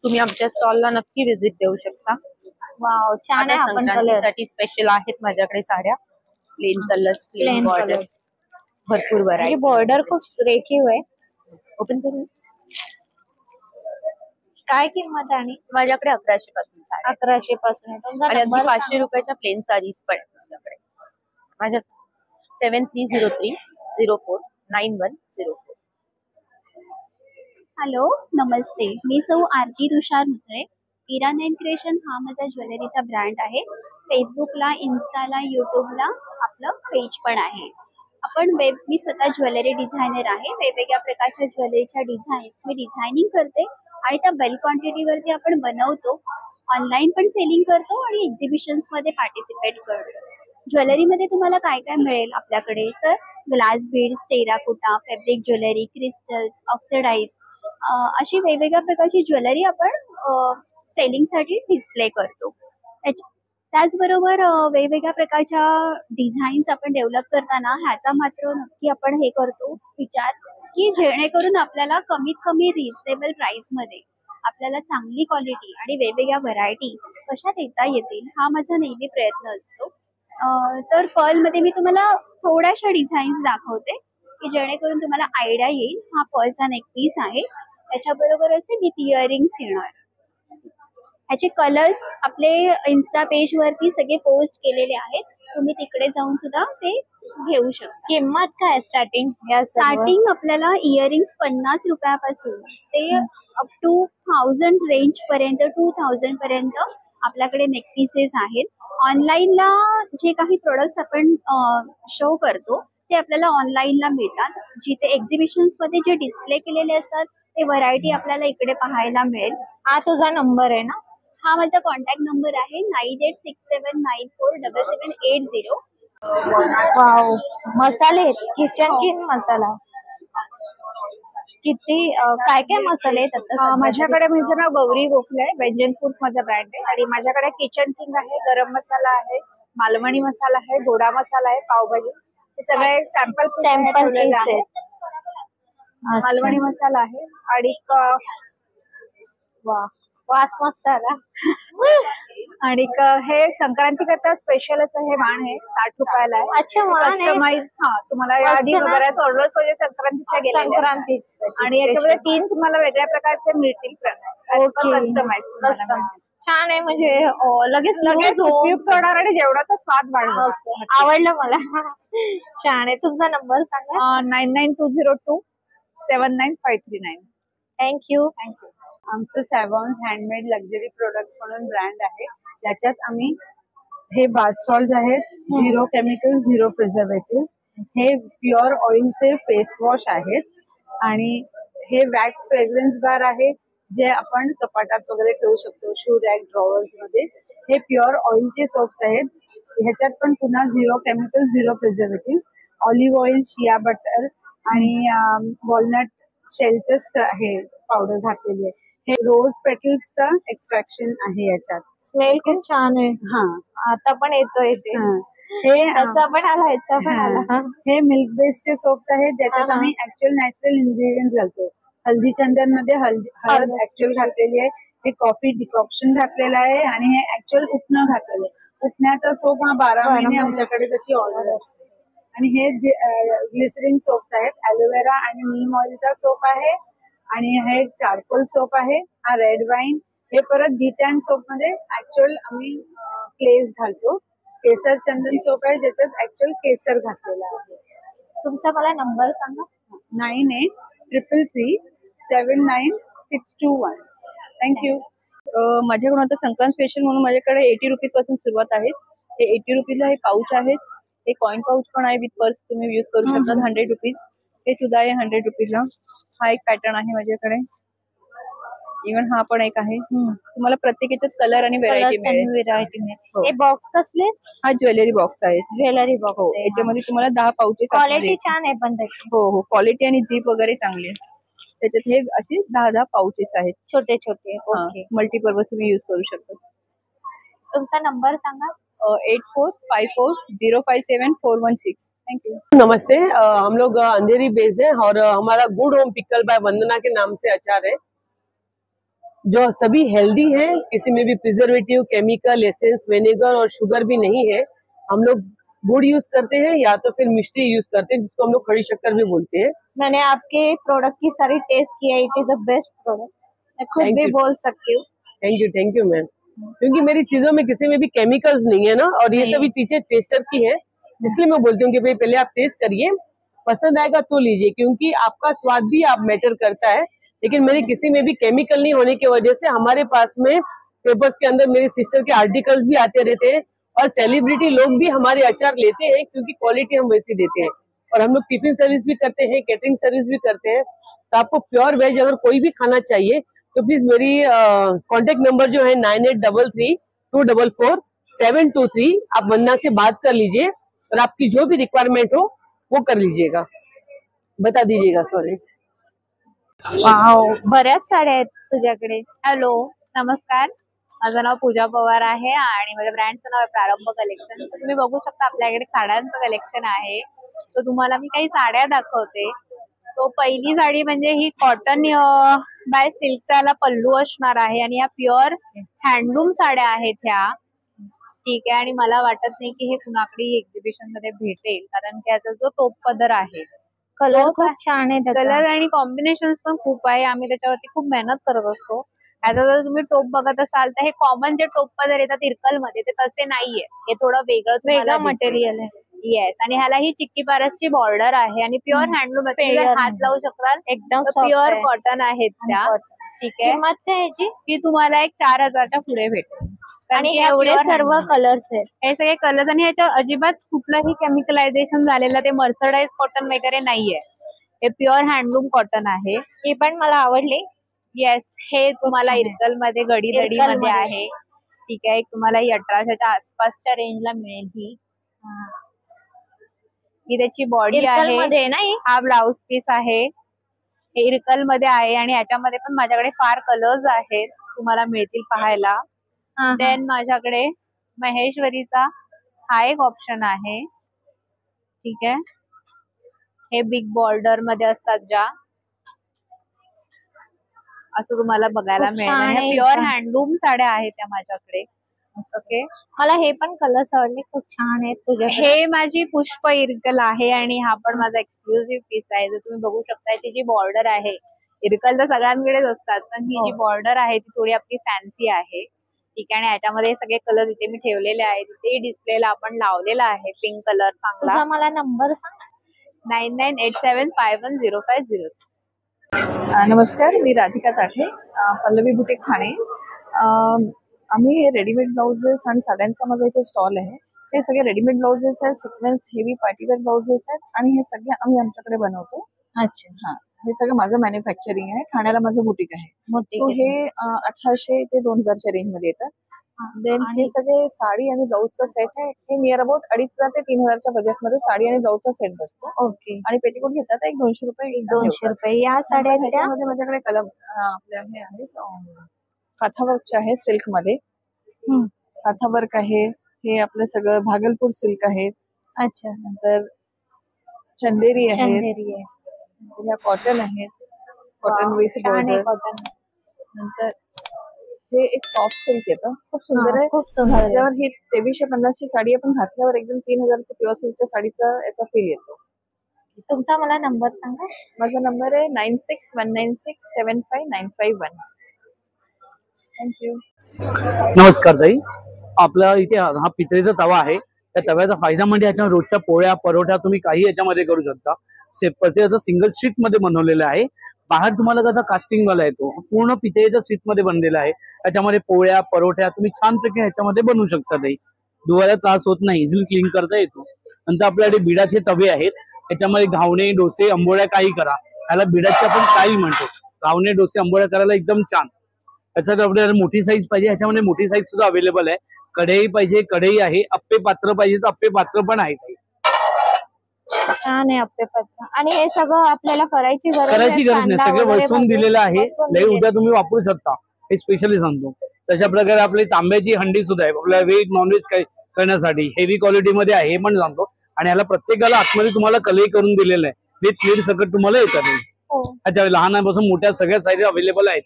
तुम्ही आमच्या स्टॉलला नक्की व्हिजिट देऊ शकता. वाव, छान आहे. आता आपण कलर संक्रांतीसाठी स्पेशल आहेत माझ्याकडे साड्या. Plain colours, plain Plain borders, भरपूर व्हरायटी. बॉर्डर खूप रेखीव आहे. ओपन करू. काय किंमत आहे? आणि माझ्याकडे 1100 पासून साड्या 1100 पासून आहे. तुमचा आणि अगदी नंबर 500 रुपयाच्या प्लेन साडीज पण आहेत माझ्याकडे. माझ्या 7303049104. हॅलो, नमस्ते. मी सौ आरती तुषार मुसळे. इरान अँड क्रिएशन हा माझा ज्वेलरीचा ब्रँड आहे. फेसबुकला, इन्स्टाला, युट्यूबला आपलं पेज पण आहे. मी स्वतः ज्वेलरी डिझायनर आहे. वेगवेगळ्या प्रकारच्या ज्वेलरीच्या डिझाईन्स मी डिझायनिंग करते आणि त्या बल्क क्वांटिटीवरती आपण बनवतो. ऑनलाईन पण सेलिंग करतो आणि एक्झिबिशन्स मध्ये पार्टिसिपेट करतो. ज्वेलरीमध्ये तुम्हाला काय काय मिळेल आपल्याकडे तर glass beads, terracotta, fabric jewellery, crystals, oxidise अशी वेगवेगळ्या प्रकारची ज्वेलरी आपण सेलिंगसाठी डिस्प्ले करतो. त्याचबरोबर वेगवेगळ्या प्रकारच्या डिझाईन्स आपण डेव्हलप करताना ह्याचा मात्र नक्की आपण हे करतो विचार की जेणेकरून आपल्याला कमीत कमी रिझनेबल प्राइसमध्ये आपल्याला चांगली क्वालिटी आणि वेगवेगळ्या व्हरायटी कशा देता येतील हा माझा नेहमी प्रयत्न असतो. तर पर्लमध्ये मी तुम्हाला थोड्याशा डिझाईन्स दाखवते की जेणेकरून तुम्हाला आयडिया येईल. हा पर्लचा नेक पीस आहे, त्याच्याबरोबर असे विथ इयरिंग्स येणार. ह्याचे कलर्स आपले इन्स्टा पेज वरती सगळे पोस्ट केलेले आहेत, तुम्ही तिकडे जाऊन सुद्धा ते घेऊ शकता. किंमत काय स्टार्टिंग? स्टार्टिंग आपल्याला इयरिंग्स 50 रुपयापासून ते अप टू 1000 रेंज पर्यंत 2000 पर्यंत आपल्याकडे नेक पीसेस आहेत. ऑनलाईनला जे काही प्रोडक्ट्स आपण शो करतो ते आपल्याला ऑनलाईनला मिळतात. जिथे एक्झिबिशन्स मध्ये जे डिस्प्ले केलेले असतात ते व्हरायटी आपल्याला इकडे पाहायला मिळेल. हा तुझा नंबर आहे ना? हा माझा कॉन्टॅक्ट नंबर आहे 9867947780. वाव, मसाले, किचन किंग मसाला. किती काय काय मसाले आहेत आता? माझ्याकडे माझं नाव गौरी गोखले आहे. व्यंजन फूड्स माझा ब्रँड आहे आणि माझ्याकडे किचन किंग आहे, गरम मसाला आहे, मालवणी मसाला आहे, गोडा मसाला आहे, पावभाजी, हे सगळे सॅम्पल पीस आहे. मालवणी मसाला आहे आणि वा, वास मस्त आला. आणि हे संक्रांती करता स्पेशल असं हे वाण आहे, 60 रुपयाला आहे. अच्छा, कस्टमाइज. हा, तुम्हाला आधी बऱ्याच ऑर्डर्स वगैरे संक्रांतीच्या गेलेल्या आणि याच्यामध्ये 3 तुम्हाला वेगळ्या प्रकारचे मिळतील. कस्टमाइज छान आहे, म्हणजे लगेच उपयुक्त होणार आणि जेवणाचा स्वाद वाढणार. आवडलं मला. छान आहे. तुमचा नंबर सांगा. 9920279539. थँक्यू. आमचं सॅव्हॉन्स हँडमेड लक्झरी प्रोडक्ट्स म्हणून ब्रँड आहे. त्याच्यात आम्ही हे बाथ सॉल्ट आहेत, 0 केमिकल्स, 0 प्रिझर्वेटिव्ह. हे प्युअर ऑइलचे फेस वॉश आहेत आणि हे वॅक्स फ्रेग्रन्स बार आहे जे आपण कपाटात वगैरे ठेवू शकतो, शू रॅक, ड्रॉवर्स मध्ये. हे प्युअर ऑइलचे सोप्स आहेत. ह्याच्यात पण पुन्हा 0 chemical 0 preservative, olive oil, shea butter आणि वॉलनट शेलचं हे पावडर घातलेली आहे. हे रोज पेटल्सचा एक्स्ट्रॅक्शन आहे याच्यात. स्मेल खूप छान आहे. हा आता पण येतोय ते. हे त्याचा पण आला, ह्याचा पण आला. हे मिल्क बेस्ड सोप्स आहेत ज्याच्यात आम्ही ऍक्च्युअल नॅचरल इन्ग्रेडियंट्स घालतो. हल्दी चंदन मध्ये हळद ऍक्च्युअल घातलेली आहे. हे कॉफी डिकॉक्शन घातलेलं आहे आणि हे ऍक्च्युअल उठणं घातलेलं आहे. उठण्याचा सोप हा 12 महिने आमच्याकडे त्याची ऑर्डर असते. आणि हे ग्लिसरीन सोप्स आहेत. ॲलोवेरा आणि नीम ऑइलचा सोप आहे आणि हे चारकोल सोप आहे. हा रेड वाईन. हे परत गीटॅन सोप मध्ये ऍक्च्युअल आम्ही क्लेज घालतो. केसर चंदन सोप आहे ज्याच्यात ऍक्च्युअल केसर घातलेला आहे. तुमचा मला नंबर सांगा. 9833 79621. थँक्यू. माझ्याकडून आता संक्रांत स्पेशल म्हणून माझ्याकडे 80 रुपीज पासून सुरुवात आहे. हे 80 रुपीजला हे पाऊच आहेत. हे कॉइन पाऊच पण आहे विथ पर्स, तुम्ही यूज करू शकता. 100 रुपीज हे सुद्धा आहे 100 रुपीजला. हा एक पॅटर्न आहे माझ्याकडे. इव्हन हा पण एक आहे. तुम्हाला प्रत्येक याच्यात कलर आणि व्हेरायटी मिळेल. हे बॉक्स कसले? हा ज्वेलरी बॉक्स आहे. Jewellery box. याच्यामध्ये तुम्हाला 10 पाउचेस. क्वालिटी छान आहे पण त्याची. हो, क्वालिटी आणि झीप वगैरे चांगली आहे. त्याच्यात हे असे 10 पाउचेस आहेत छोटे छोटे. मल्टीपर्पज तुम्ही यूज करू शकता. तुमचा नंबर सांगा. 8454057416. Thank you. नमस्ते, हम लोग अंधेरी बेस है और हमारा गुड होम पिकल बाय वंदना के नाम से अचार है जो सभी हेल्दी है. किसी में भी प्रिजर्वेटिव, केमिकल, एसेंस, विनेगर और शुगर भी नहीं है. हम लोग गुड़ यूज करते हैं या तो फिर मिष्टी यूज करते हैं जिसको हम लोग खड़ी शक्कर भी बोलते हैं. मैंने आपके प्रोडक्ट की सारी टेस्ट किया. It is a best product. मैं खुद भी बोल सकती हूँ. Thank you ma'am. क्योंकि मेरी चीजों में किसी में भी केमिकल्स नहीं है ना, और ये सभी चीजें टेस्टर की है, इसलिए मैं बोलती हूँ कि भाई पहले आप टेस्ट करिए, पसंद आएगा तो लीजिए, क्योंकि आपका स्वाद भी आप मैटर करता है. लेकिन मेरे किसी में भी केमिकल नहीं होने की वजह से हमारे पास में पेपर्स के अंदर मेरी सिस्टर के आर्टिकल्स भी आते रहते हैं और सेलिब्रिटी लोग भी हमारे अचार लेते हैं क्योंकि क्वालिटी हम वैसी देते हैं. और हम लोग टिफिन सर्विस भी करते हैं, कैटरिंग सर्विस भी करते हैं. तो आपको प्योर वेज अगर कोई भी खाना चाहिए तो प्लीज मेरी कॉन्टेक्ट नंबर जो है 9833244723, आप वंदना से बात कर लीजिए और आपकी जो भी रिक्वायरमेंट हो वो कर लीजिएगा, बता दीजिएगा. सॉरी. वाव, बऱ्याच साड्या आहेत तुझ्याकडे. हॅलो, नमस्कार. माझं नाव पूजा पवार आहे आणि माझ्या ब्रँडचं नाव आहे प्रारंभ कलेक्शन. तर तुम्ही बघू शकता आपल्याकडे साड्यांचं कलेक्शन आहे. तर तुम्हाला मी काही साड्या दाखवते. तो पहिली साडी म्हणजे ही कॉटन बाय सिल्कचा याला पल्लू असणार आहे आणि या प्युअर हँडलूम साड्या आहेत ह्या. ठीक आहे. आणि मला वाटत नाही की हे कुणाकडे एक्झिबिशन मध्ये भेटेल, कारण त्याचा जो टोप पदर आहे, कलर खूप छान आहे. कलर आणि कॉम्बिनेशन पण खूप आहे. आम्ही त्याच्यावरती खूप मेहनत करत असतो. आता जर तुम्ही टोप बघत असाल तर हे कॉमन जे टोप पदर येतात इरकल मध्ये ते तसे नाहीये. हे थोडं वेगळं मटेरियल आहे. येस. आणि ह्याला ही चिक्की पारसची बॉर्डर आहे आणि प्युअर हँडलूम आहे. हात लावू शकतात. एकदम प्युअर कॉटन आहेत त्या. ठीक आहे. किंमत काय याची? ती तुम्हाला एक 4000च्या पुढे भेटेल. आणि एवढे सर्व कलर्स आहेत. हे सगळे कलर्स आणि ह्याच्या अजिबात कुठलंही केमिकलायझेशन झालेलं ते मर्सराइज कॉटन वगैरे नाहीये. हे प्युअर हँडलूम कॉटन आहे. ही पण मला आवडली. येस. हे तुम्हाला इरकल मध्ये गडीदडी मध्ये आहे. ठीक आहे. तुम्हाला ही 1800च्या आसपासच्या रेंजला मिळेल. ही त्याची बॉडी आहे. हा ब्लाउज पीस आहे. हे इरकल मध्ये आहे आणि याच्यामध्ये पण माझ्याकडे फार कलर्स आहेत, तुम्हाला मिळतील पाहायला. देन माझ्याकडे महेश्वरीचा हा एक ऑप्शन आहे. ठीक आहे. हे बिग बॉर्डर मध्ये असतात ज्या, असं तुम्हाला बघायला मिळेल. प्युअर हँडलूम साड्या आहेत त्या माझ्याकडे. ओके. मला हे पण कलर्स आवडले, खूप छान आहेत तुझ्या. हे माझी पुष्प इरकल आहे आणि हा पण माझा एक्सक्लुझिव्ह पीस आहे. जर तुम्ही बघू शकता याची जी बॉर्डर आहे, इरकल तर सगळ्यांकडेच असतात, पण ही जी बॉर्डर आहे ती थोडी आपली फॅन्सी आहे. ठीक आहे. आणि याच्यामध्ये सगळे कलर इथे मी ठेवलेले आहेत. इथे डिस्प्लेला आपण लावलेला आहे पिंक कलर चांगला. मला नंबर सांग. 9987510506. नमस्कार, मी राधिका ताठे, पल्लवी बुटीक ठाणे. आम्ही हे रेडीमेड ब्लाउजेस आणि साड्यांचा माझा इथे स्टॉल आहे. हे सगळे रेडीमेड ब्लाउजेस आहेत, सिक्वेन्स हेवी पार्टीवेअर ब्लाउजेस आहेत आणि हे सगळे आम्ही आमच्याकडे बनवतो. अच्छा. हा, हे सगळं माझं मॅन्युफॅक्चरिंग आहे. ठाण्याला माझं बुटीक आहे. सो हे 1800 ते 2000च्या रेंज मध्ये येतात. देन हे सगळे साडी आणि ब्लाऊजचा सेट आहे. हे नियर अबाउट 2,500 ते 3,000च्या बजेट मध्ये साडी आणि ब्लाऊजचा सेट बसतो. ओके. आणि पेटीकोट घेतात एक 200 रुपये. 200 रुपये. या साड्या त्या ह्याच्यामध्ये माझ्याकडे कलम आपल्या हे आहेत काथावर्कच्या आहे सिल्क मध्ये. काथावर्क आहे. हे आपलं सगळं भागलपूर सिल्क आहे. अच्छा. नंतर चंदेरी आहे. चंदेरी आहे. ह्या कॉटन आहेत. Cotton with border. नंतर हे एक सॉफ्ट सिल्क येतं. खूप सुंदर आहे. खूप सुंदर आहे. त्यावर ही 2350 ची साडी आपण घातल्यावर एकदम 3,000च्या प्युअर सिल्कच्या साडीचा याचा फील येतो. तुमचा मला नंबर सांगा. माझा नंबर आहे 9619675951. थँक्यू. नमस्कार ताई. आपला इथे हा पितळेचा तवा आहे. त्या तव्याचा फायदा म्हणजे याच्या रोजच्या पोळ्या परोठा तुम्ही काही याच्यामध्ये करू शकता. प्रत्येकाचं सिंगल शीट मध्ये बनवलेलं आहे. बाहेर तुम्हाला कसा कास्टिंग वाला येतो, पूर्ण पितळेच्या शीट मध्ये बनलेला आहे. त्याच्यामध्ये पोळ्या परोठ्या तुम्ही छानपैकी ह्याच्यामध्ये बनवू शकता ताई. धुवायला त्रास होत नाही, इझिली क्लीन करता येतो. नंतर आपल्याकडे बिडाचे तवे आहेत. त्याच्यामध्ये घावणे डोसे आंबोळ्या काही करा. याला बिडाचे आपण स्टाईल म्हणतो. घावणे डोसे आंबोळ्या करायला एकदम छान. त्याच्यात आपल्याला मोठी साईज पाहिजे, ह्याच्यामध्ये मोठी साईज सुद्धा अवेलेबल आहे. कढई पाहिजे कढई आहे. अप्पे पात्र पाहिजे तर अप्पे पात्र पण आहे. छान आहे अप्पे पात्र. आणि हे सगळं आपल्याला करायची गरज नाही. सगळं वसून दिलेलं आहे. लई उद्या तुम्ही वापरू शकता. हे स्पेशली सांगतो. तशा प्रकारे आपली तांब्याची हंडी सुद्धा आहे आपल्या व्हेज नॉनव्हेज करण्यासाठी. हेवी क्वालिटी मध्ये आहे हे पण सांगतो. आणि ह्याला प्रत्येकाला आतमध्ये तुम्हाला कलई करून दिलेलं आहे. विथ लीड सकट तुम्हाला येतात. अच्छा, लहानापासून मोठ्या सगळ्या साईज अवेलेबल आहेत.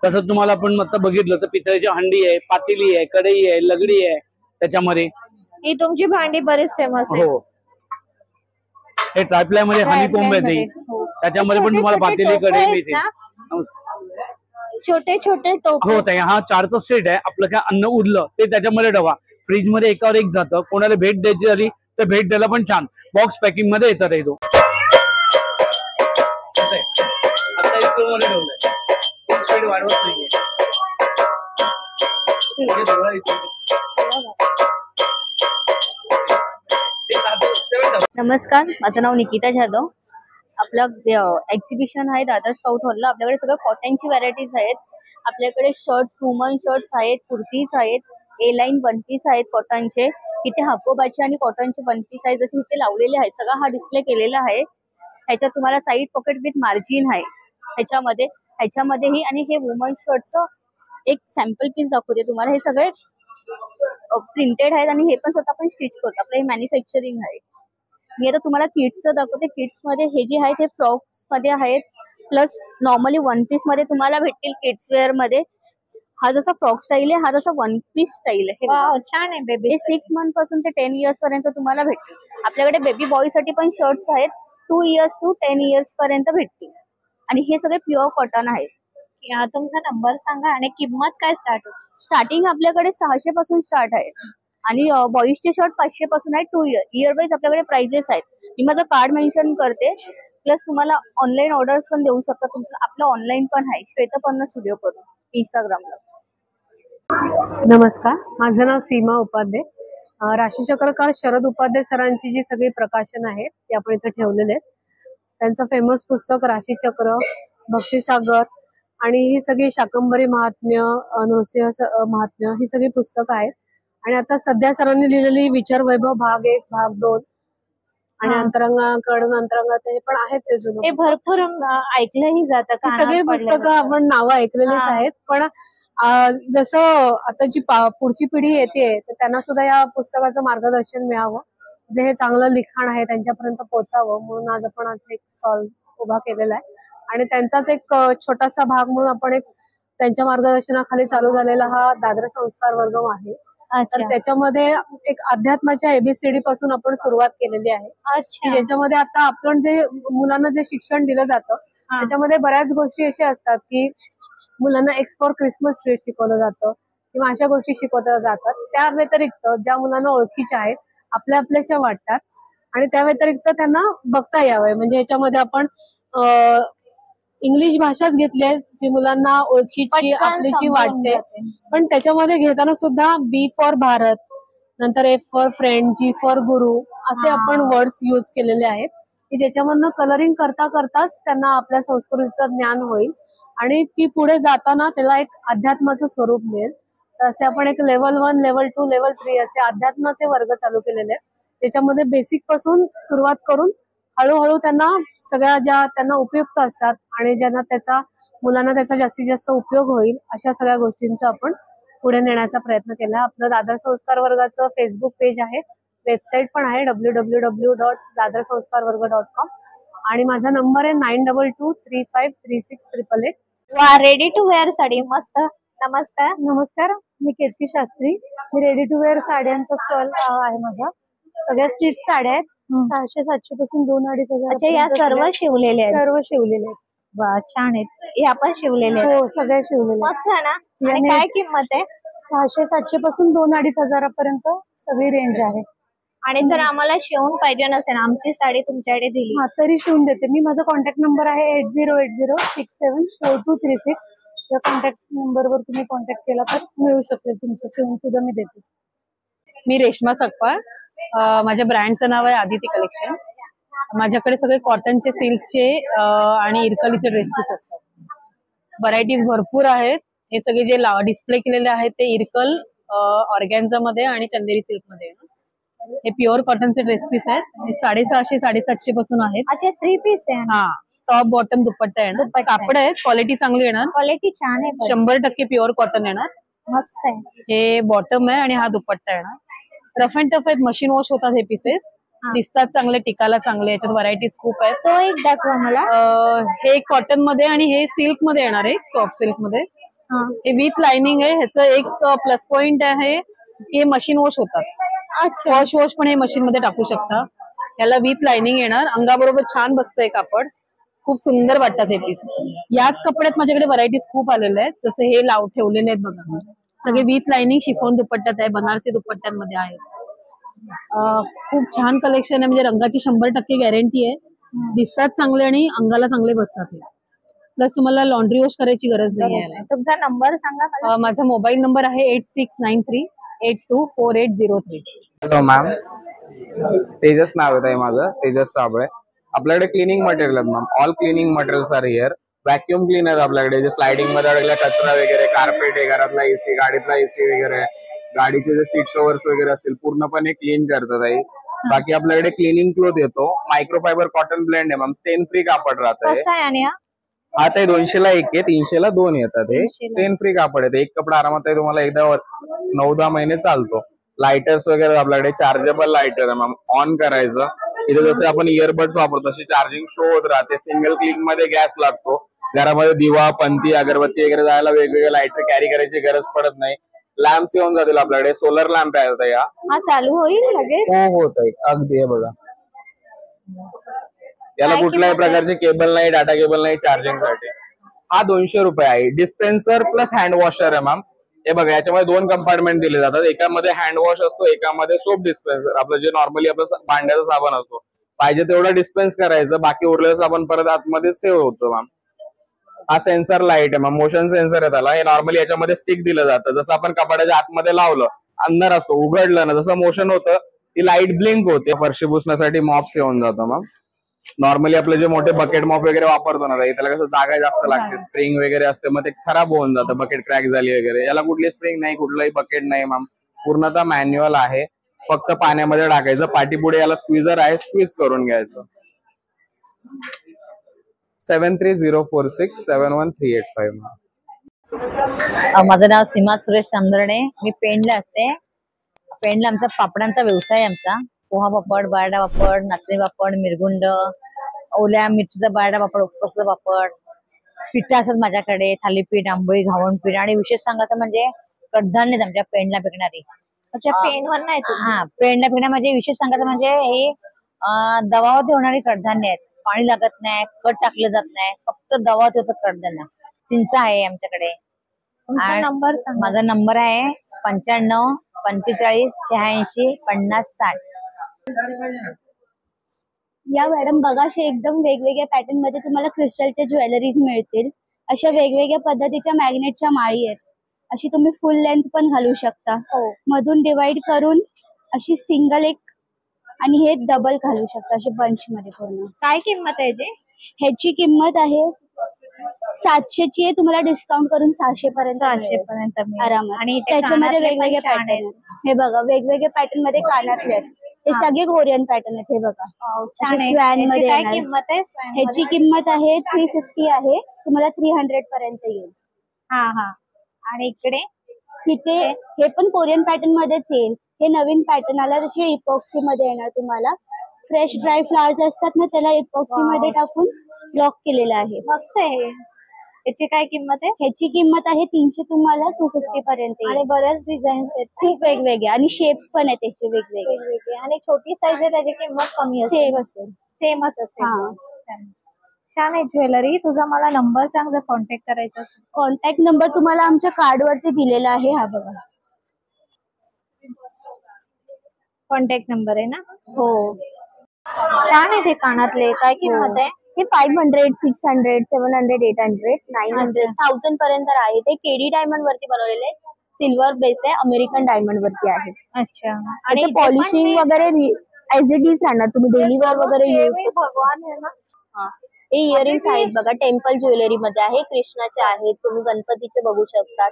तसं तुम्हाला आपण आता बघितलं तर पितळेची हंडी आहे, पातेली आहे, कढई आहे, लगडी आहे. त्याच्यामध्ये ही तुमची भांडी बरीच फेमस आहे. हो. हे ट्रायप्लाय मध्ये हनीकोंब येते. त्याच्यामध्ये पण तुम्हाला पातेली कढई मिळते. छोटे छोटे टोप हो ताई. हा 4चा सेट आहे. आपलं काय अन्न उरलं ते त्याच्यामध्ये ठेवा. फ्रीज मध्ये एकावर एक जातं. कोणाला भेट द्यायची झाली तर भेट द्यायला पण छान बॉक्स पॅकिंग मध्ये येतात. तो वाढवत नाहीये. नमस्कार, माझं नाव निकिता जाधव. आपलं एक्झिबिशन आहे दादर स्काउट हॉलला. आपल्याकडे सगळं कॉटनची व्हरायटीज आहेत. आपल्याकडे शर्ट्स, वुमन शर्ट्स आहेत, कुर्तीज आहेत, ए लाईन वन पीस आहेत कॉटनचे. इथे हाकोबाचे आणि कॉटनचे वन पीस आहेत जसे इथे लावलेले आहेत. सगळा हा डिस्प्ले केलेला आहे. ह्याच्यात तुम्हाला साईड पॉकेट विथ मार्जिन आहे ह्याच्यामध्येही. आणि हे वुमन शर्टचं एक सॅम्पल पीस दाखवते तुम्हाला. हे सगळे प्रिंटेड आहेत आणि हे पण स्वतः आपण स्टिच करतो. आपलं हे मॅन्युफॅक्चरिंग आहे. मी आता तुम्हाला किड्सचं दाखवते. किड्स मध्ये हे जे आहेत हे फ्रॉक्स मध्ये आहेत, प्लस नॉर्मली वन पीस मध्ये तुम्हाला भेटतील. किड्स वेअर मध्ये हा जसा फ्रॉक स्टाईल आहे, हा जसा वन पीस स्टाईल आहे. छान आहे. बेबी 6 मंथ पासून ते 10 इयर्स पर्यंत तुम्हाला भेटतील. आपल्याकडे बेबी बॉय साठी पण शर्ट्स आहेत. 2 इयर्स टू 10 इयर्स पर्यंत भेटतील. आणि हे सगळे प्युअर कॉटन आहेत. तुमचा नंबर सांगा आणि किंमत काय स्टार्टिंग आपल्याकडे 600 पासून स्टार्ट आहे. आणि बॉईजचे शर्ट 500 पासून आहे. 2 इयर वाईज आपल्याकडे प्राइजेस आहेत. मी माझं कार्ड मेन्शन करते. प्लस तुम्हाला ऑनलाईन ऑर्डर पण देऊ शकता. आपलं ऑनलाईन पण आहे, श्वेतपर्ण स्टुडिओ करून इंस्टाग्रामला. नमस्कार, माझं नाव सीमा उपाध्ये. राशीचक्रकार शरद उपाध्ये सरांची जी सगळी प्रकाशन आहेत ते आपण इथे ठेवलेले आहेत. त्यांचं फेमस पुस्तक राशीचक्र, भक्तिसागर आणि ही सगळी शाकंभरी महात्म्य, नृसिंह महात्म्य ही सगळी पुस्तकं आहेत. आणि आता सध्या सरांनी लिहिलेली विचार वैभव भाग 1 भाग 2 आणि अंतरंगाकडून अंतरंगात हे पण आहेच. हे भरपूर ऐकलंही जातं. सगळी पुस्तकं आपण नावं ऐकलेलीच आहेत. पण जसं आता जी पुढची पिढी येते तर त्यांना सुद्धा या पुस्तकाचं मार्गदर्शन मिळावं, जे हे चांगलं लिखाण आहे त्यांच्यापर्यंत पोहोचावं म्हणून आज आपण एक स्टॉल उभा केलेला आहे. आणि त्यांचाच एक छोटासा भाग म्हणून आपण एक त्यांच्या मार्गदर्शनाखाली चालू झालेला हा दादर संस्कार वर्ग आहे. तर त्याच्यामध्ये एक अध्यात्माच्या एबीसीडी पासून आपण सुरुवात केलेली आहे. ज्याच्यामध्ये आता आपण जे मुलांना जे शिक्षण दिलं जातं त्याच्यामध्ये बऱ्याच गोष्टी अशा असतात की मुलांना एक्स फॉर क्रिसमस ट्री शिकवलं जातं किंवा अशा गोष्टी शिकवल्या जातात. त्या व्यतिरिक्त ज्या मुलांना ओळखीच्या आहेत, आपल्या आपल्याशा वाटतात आणि त्या व्यतिरिक्त त्यांना बघता यावं, म्हणजे याच्यामध्ये आपण इंग्लिश भाषाच घेतली आहे जी मुलांना ओळखीची आपलीची वाटते. पण त्याच्यामध्ये घेताना सुद्धा बी फॉर भारत, नंतर F for friend, G for guru असे आपण वर्ड्स यूज केलेले आहेत की ज्याच्यामधनं कलरिंग करता करताच त्यांना आपल्या संस्कृतीचं ज्ञान होईल आणि ती पुढे जाताना त्याला एक अध्यात्माचं स्वरूप मिळेल. तर असे आपण एक लेवल 1, लेवल 2, लेवल 3 असे अध्यात्माचे वर्ग चालू केलेले आहेत. त्याच्यामध्ये बेसिक पासून सुरुवात करून हळूहळू त्यांना सगळ्या ज्या त्यांना उपयुक्त असतात आणि ज्यांना मुलांना त्याचा जास्तीत जास्त उपयोग होईल अशा सगळ्या गोष्टींचा आपण पुढे नेण्याचा प्रयत्न केला. आपलं दादर संस्कार वर्गाचं फेसबुक पेज आहे, वेबसाईट पण आहे www.dadarsanskarvarga.com आणि माझा नंबर आहे 9223536888. वा, रेडी टू वेअर साडी मस्त. नमस्कार. नमस्कार, मी कीर्ती शास्त्री. मी रेडी टू वेअर साड्यांचा स्टॉल आहे माझा. सगळ्या स्ट्रीट साड्या आहेत. 600-700 पासून 2-2,500. अच्छा, या सर्व शिवलेल्या आहेत? सर्व शिवलेले आहेत. वा, छान आहेत. ह्या पण शिवलेल्या आहेत? हो, सगळ्या शिवलेल्या मस्त आहे ना. आणि काय किंमत आहे? 600-700 पासून 2-2,500 पर्यंत सगळी रेंज आहे. आणि जर आम्हाला शिवून पाहिजे नसेल, आमची साडी तुमच्याकडे दिली तरी शिवून देते मी. माझा कॉन्टॅक्ट नंबर आहे 8080674236. या कॉन्टॅक्ट नंबरवर तुम्ही कॉन्टॅक्ट केला तर मिळू शकेल तुमचं शिवून सुद्धा मी देते. मी रेश्मा सकपाळ. माझ्या ब्रँडचं नाव आहे आदिती कलेक्शन. माझ्याकडे सगळे कॉटनचे, सिल्कचे आणि इरकलीचे ड्रेस पीस असतात. व्हरायटीज भरपूर आहेत. हे सगळे जे डिस्प्ले केलेले आहेत ते इरकल, ऑर्गॅन्झा मध्ये आणि चंदेरी सिल्क मध्ये. हे प्युअर कॉटनचे ड्रेस पीस आहेत. हे 650-750 पासून आहेत. अच्छा, 3 पीस आहे. हा, टॉप बॉटम दुपट्टा येणार. कापड आहे, क्वालिटी चांगली येणार. क्वालिटी छान आहे. 100% प्युअर कॉटन येणार. मस्त आहे. हे बॉटम आहे आणि हा दुपट्टा येणार. रफ अँड टफ आहेत, मशीन वॉश होतात हे पीसेस. दिसतात चांगले, टिकाला चांगले. याच्यात व्हरायटीज खूप आहेत. तो एक दाखवा मला. हे कॉटन मध्ये आणि हे सिल्क मध्ये येणार आहे, सॉफ्ट सिल्क मध्ये. हे विथ लाइनिंग आहे. ह्याचं एक प्लस पॉइंट आहे की मशीन वॉश होतात. वॉश पण हे मशीन मध्ये टाकू शकता. याला विथ लाइनिंग येणार. अंगाबरोबर छान बसतंय कापड. खूप सुंदर वाटतात हे पीस. याच कपड्यात माझ्याकडे व्हरायटीज खूप आलेल्या आहेत. जसे हे ठेवलेले आहेत बघा, सगळे विथ लाइनिंग शिफॉन दुपट्ट्यात आहे, बनारसी दुपट्ट्यांमध्ये आहे. खूप छान कलेक्शन आहे. म्हणजे रंगाची 100% गॅरंटी आहे. दिसतात चांगले आणि अंगाला चांगले बसतात. प्लस तुम्हाला लॉन्ड्री वॉश करायची गरज नाही आहे. तुमचा नंबर सांगा मला. माझा मोबाईल नंबर आहे 8693824803. हॅलो मॅम, तेजस नाव आहे माझं, तेजस साबळे. आपल्याकडे क्लिनिंग मटेरियल आहेत ma'am. All cleaning materials are here. Vacuum cleaner आपल्याकडे, जे स्लायडिंग मध्ये अडकलेला कचरा वगैरे, कार्पेट आहे, घरातला एसी, गाडीतला एसी वगैरे, गाडीचे जे सीट कव्हर्स वगैरे असतील पूर्णपणे क्लीन करतात आहे. बाकी आपल्याकडे क्लिनिंग क्लोथ येतो. मायक्रोफायबर कॉटन ब्लेंड आहे मॅम. स्टेन फ्री कापड राहत आहे. हा, ते 200ला 1 आहे, 300ला 2 येतात. हे स्टेन फ्री कापड आहे. एक कपडा आरामात आहे, तुम्हाला एकदा 9-10 महिने चालतो. लायटर्स वगैरे आपल्याकडे चार्जेबल लायटर आहे मॅम. ऑन करायचं, इथे जसे आपण इयरबड्स वापरतो तशी चार्जिंग शो होत राहते. सिंगल क्लिक मध्ये गॅस लागतो. घरामध्ये दिवा, पंथी, अगरबत्ती वगैरे जायला वेगवेगळे लायटर कॅरी करायची गरज पडत नाही. लॅम्प्स येऊन जातील आपल्याकडे. सोलर लॅम्प आहे. हा चालू होईल लगेच? हो, होत आहे अगदी. हे बघा, याला कुठल्याही प्रकारचे केबल नाही, डाटा केबल नाही चार्जिंग साठी. हा 200 रुपये आहे. डिस्पेन्सर प्लस हँड वॉशर आहे मॅम. हे बघा, याच्यामध्ये 2 कंपार्टमेंट दिले जातात. एकामध्ये हँड वॉश असतो, एकामध्ये सोप डिस्पेन्सर. आपलं जे नॉर्मली आपलं भांड्याचा साबण असतो, पाहिजे तेवढं डिस्पेन्स करायचं, बाकी उरलेलं साबण परत आतमध्ये सेव्ह होतो मॅम. हा सेन्सर लाईट आहे मॅम, मोशन सेन्सर आहे त्याला. हे नॉर्मली याच्यामध्ये स्टिक दिलं जातं. जसं आपण कपाटाच्या आतमध्ये लावलं, अंधार असतो, उघडलं ना जसं मोशन होतं, ती लाईट ब्लिंक होते. फरशी पुसण्यासाठी मॉप्स येऊन जातो मॅम. नॉर्मली आपले जे मोठे बकेट मॉप वगैरे वापरतो ना, त्याला कसं जागा जास्त लागते, स्प्रिंग वगैरे असते, मग ते खराब होऊन जातं, बकेट क्रॅक झाली वगैरे. याला कुठली स्प्रिंग नाही, कुठलाही बकेट नाही मॅम. पूर्णतः मॅन्युअल आहे. फक्त पाण्यामध्ये टाकायचं. पाठीपुढे याला स्क्वीजर आहे, स्क्वीज करून घ्यायचं. 7304671385. माझं नाव सीमा सुरेश समदर्णे. मी पेणला असते. पेणला आमचा पापडांचा व्यवसाय आहे. आमचा पोहा पापड, बारडा पापड, नाचणी पापड, मिरगुंड, ओल्या मिरचीचा बारडा पापड, उपवासाचा पापड, पिठं असतात माझ्याकडे, थालीपीठ, आंबोळी, घावण पीठ. आणि विशेष सांगायचं म्हणजे कडधान्य आमच्या पेणला पिकणारी. अच्छा, पेणवर नाही? हा, पेणला पिकणार म्हणजे विशेष सांगायचं म्हणजे हे दवावर ठेवणारी कडधान्य आहेत. पाणी लागत नाही, खत टाकलं जात नाही, फक्त दवा ठेवतात कडधान्य. चिंच आहे आमच्याकडे. नंबर? माझा नंबर आहे 9545865060. या मॅडम बघा, असे एकदम वेगवेगळ्या पॅटर्न मध्ये तुम्हाला क्रिस्टलच्या ज्वेलरीज मिळतील. अशा वेगवेगळ्या पद्धतीच्या मॅग्नेटच्या माळी आहेत. अशी तुम्ही फुल लेंथ पण घालू शकता. मधून डिवाइड करून अशी सिंगल एक आणि हे डबल घालू शकता, असे बंच मध्ये पूर्ण. काय किंमत आहे? ह्याची किंमत आहे 700ची आहे, तुम्हाला डिस्काउंट करून 600 पर्यंत 600 मिळेल. पर्यंत मिळेल. आरामात. आणि इथे त्याच्यामध्ये कानातले पण वेगवेगळे छान पॅटर्न आहेत. आहेत. हे बघा वेगवेगळे पॅटर्न मध्ये कानातले आहेत. हे सगळे कोरियन पॅटर्न आहेत. हे बघा छान आहे. स्वॅन याची मध्ये काय येणार. किंमत आहे स्वॅन ह्याची मध्ये? किंमत आहे 350 आहे, तुम्हाला 300 पर्यंत येईल. हा हा. आणि इकडे तिथे हे पण कोरियन पॅटर्न मध्येच येईल. हे नवीन पॅटर्न आला, जसे इपॉक्सी मध्ये येणार तुम्हाला. फ्रेश ड्राय फ्लावर्स असतात ना, त्याला इपॉक्सी मध्ये टाकून ब्लॉक केलेलं आहे. मस्त आहे. याची काय किंमत आहे? ह्याची किंमत आहे 300, तुम्हाला 250 पर्यंत येईल. आणि बऱ्याच डिझाईन्स आहेत. खूप वेगवेगळे आणि शेप्स पण आहेत त्याचे वेगवेगळे. वेगवेगळे. आणि छोटी साईज आहे त्याची किंमत कमी असेल. सेम असेल. सेमच असेल. हा. छान. छान आहे ज्वेलरी. तुझा मला नंबर सांग जर कॉन्टॅक्ट करायचा असेल. कॉन्टॅक्ट नंबर तुम्हाला आमच्या कार्ड वरती दिलेला आहे. हा बघा कॉन्टॅक्ट नंबर आहे ना? हो. छान आहे ते कानातले. काय किंमत आहे? हे 500, 600, 700, 800, 900, 1000 पर्यंत आहे. ते केडी डायमंड वरती बनवलेले, सिल्वर बेस आहे, अमेरिकन डायमंड वरती आहे. अच्छा. आणि पॉलिशिंग वगैरे एज इट इज राहणार, तुम्ही डेली वेअर वगैरे यूज. भगवान आहे ना. हे इयरिंग्स आहेत बघा, टेम्पल ज्वेलरी मध्ये आहे, कृष्णाचे आहेत, तुम्ही गणपतीचे बघू शकतात.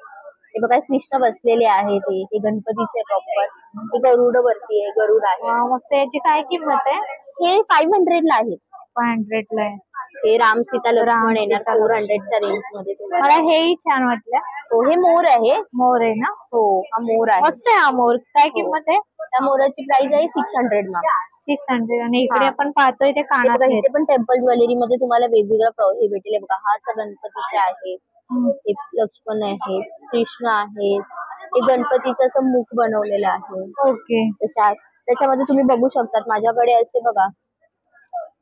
हे बघा कृष्ण बसलेले आहेत, हे गणपतीचे प्रॉपर. हे गरुड वरती आहे, गरुड आहे. मस्त. याची काय किंमत आहे? हे 500 ला आहे. 500 ला आहे. हे राम सीता लक्ष्मण येणार 400च्या रेंज मध्ये तुम्हाला. मला हेही छान वाटलं. हो, हे मोर आहे. मोर आहे ना? हो, हा मोर आहे. मस्त आहे हा मोर. काय किंमत आहे? त्या मोराची प्राइस आहे 600 मॅम. 600. आणि इकडे आपण पाहतोय ते कानातले. इथे पण टेम्पल ज्वेलरी मध्ये तुम्हाला वेगवेगळा हे भेटेल. हे बघा, हा गणपतीचे आहे, हे लक्ष्मण आहे, कृष्ण आहे, हे गणपतीचं असं मुख बनवलेलं आहे. ओके. त्याच्यामध्ये तुम्ही बघू शकतात, माझ्याकडे असे बघा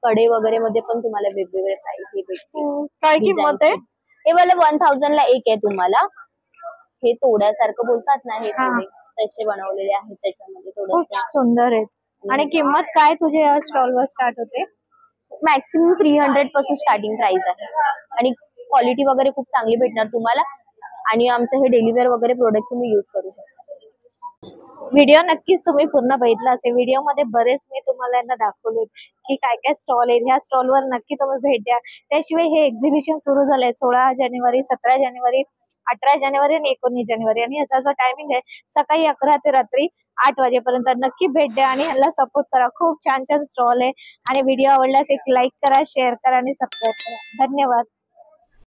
कडे वगैरे मध्ये पण तुम्हाला वेगवेगळे प्राइस हे भेटतील. काय किंमत आहे? हे मला 1000 ला एक आहे तुम्हाला. हे तोड्यासारखं बोलतात ना, हे तोडे तसे बनवलेले आहेत. त्याच्यामध्ये खूप थोडं सुंदर आहेत. आणि किंमत काय तुझ्या स्टॉल वर स्टार्ट होते? मॅक्सिमम 300 पासून स्टार्टिंग प्राइस आहे. आणि क्वालिटी वगैरे खूप चांगली भेटणार तुम्हाला. आणि आमचं हे डेली वेअर वगैरे प्रोडक्ट तुम्ही यूज करू शकता. व्हिडिओ नक्कीच तुम्ही पूर्ण बघितला असेल. व्हिडिओ मध्ये बरेच मी तुम्हाला यांना दाखवले की काय काय स्टॉल आहेत. ह्या स्टॉलवर नक्की तुम्ही भेट द्या. त्याशिवाय हे एक्झिबिशन सुरू झालंय 16 जानेवारी, 17 जानेवारी, 18 जानेवारी आणि 19 जानेवारी. आणि ह्याचा जो टायमिंग आहे सकाळी 11 ते रात्री 8 वाजेपर्यंत. नक्की भेट द्या आणि ह्याला सपोर्ट करा. खूप छान छान स्टॉल आहे. आणि व्हिडिओ आवडल्यास एक लाईक करा, शेअर करा आणि सबस्क्राईब करा. धन्यवाद.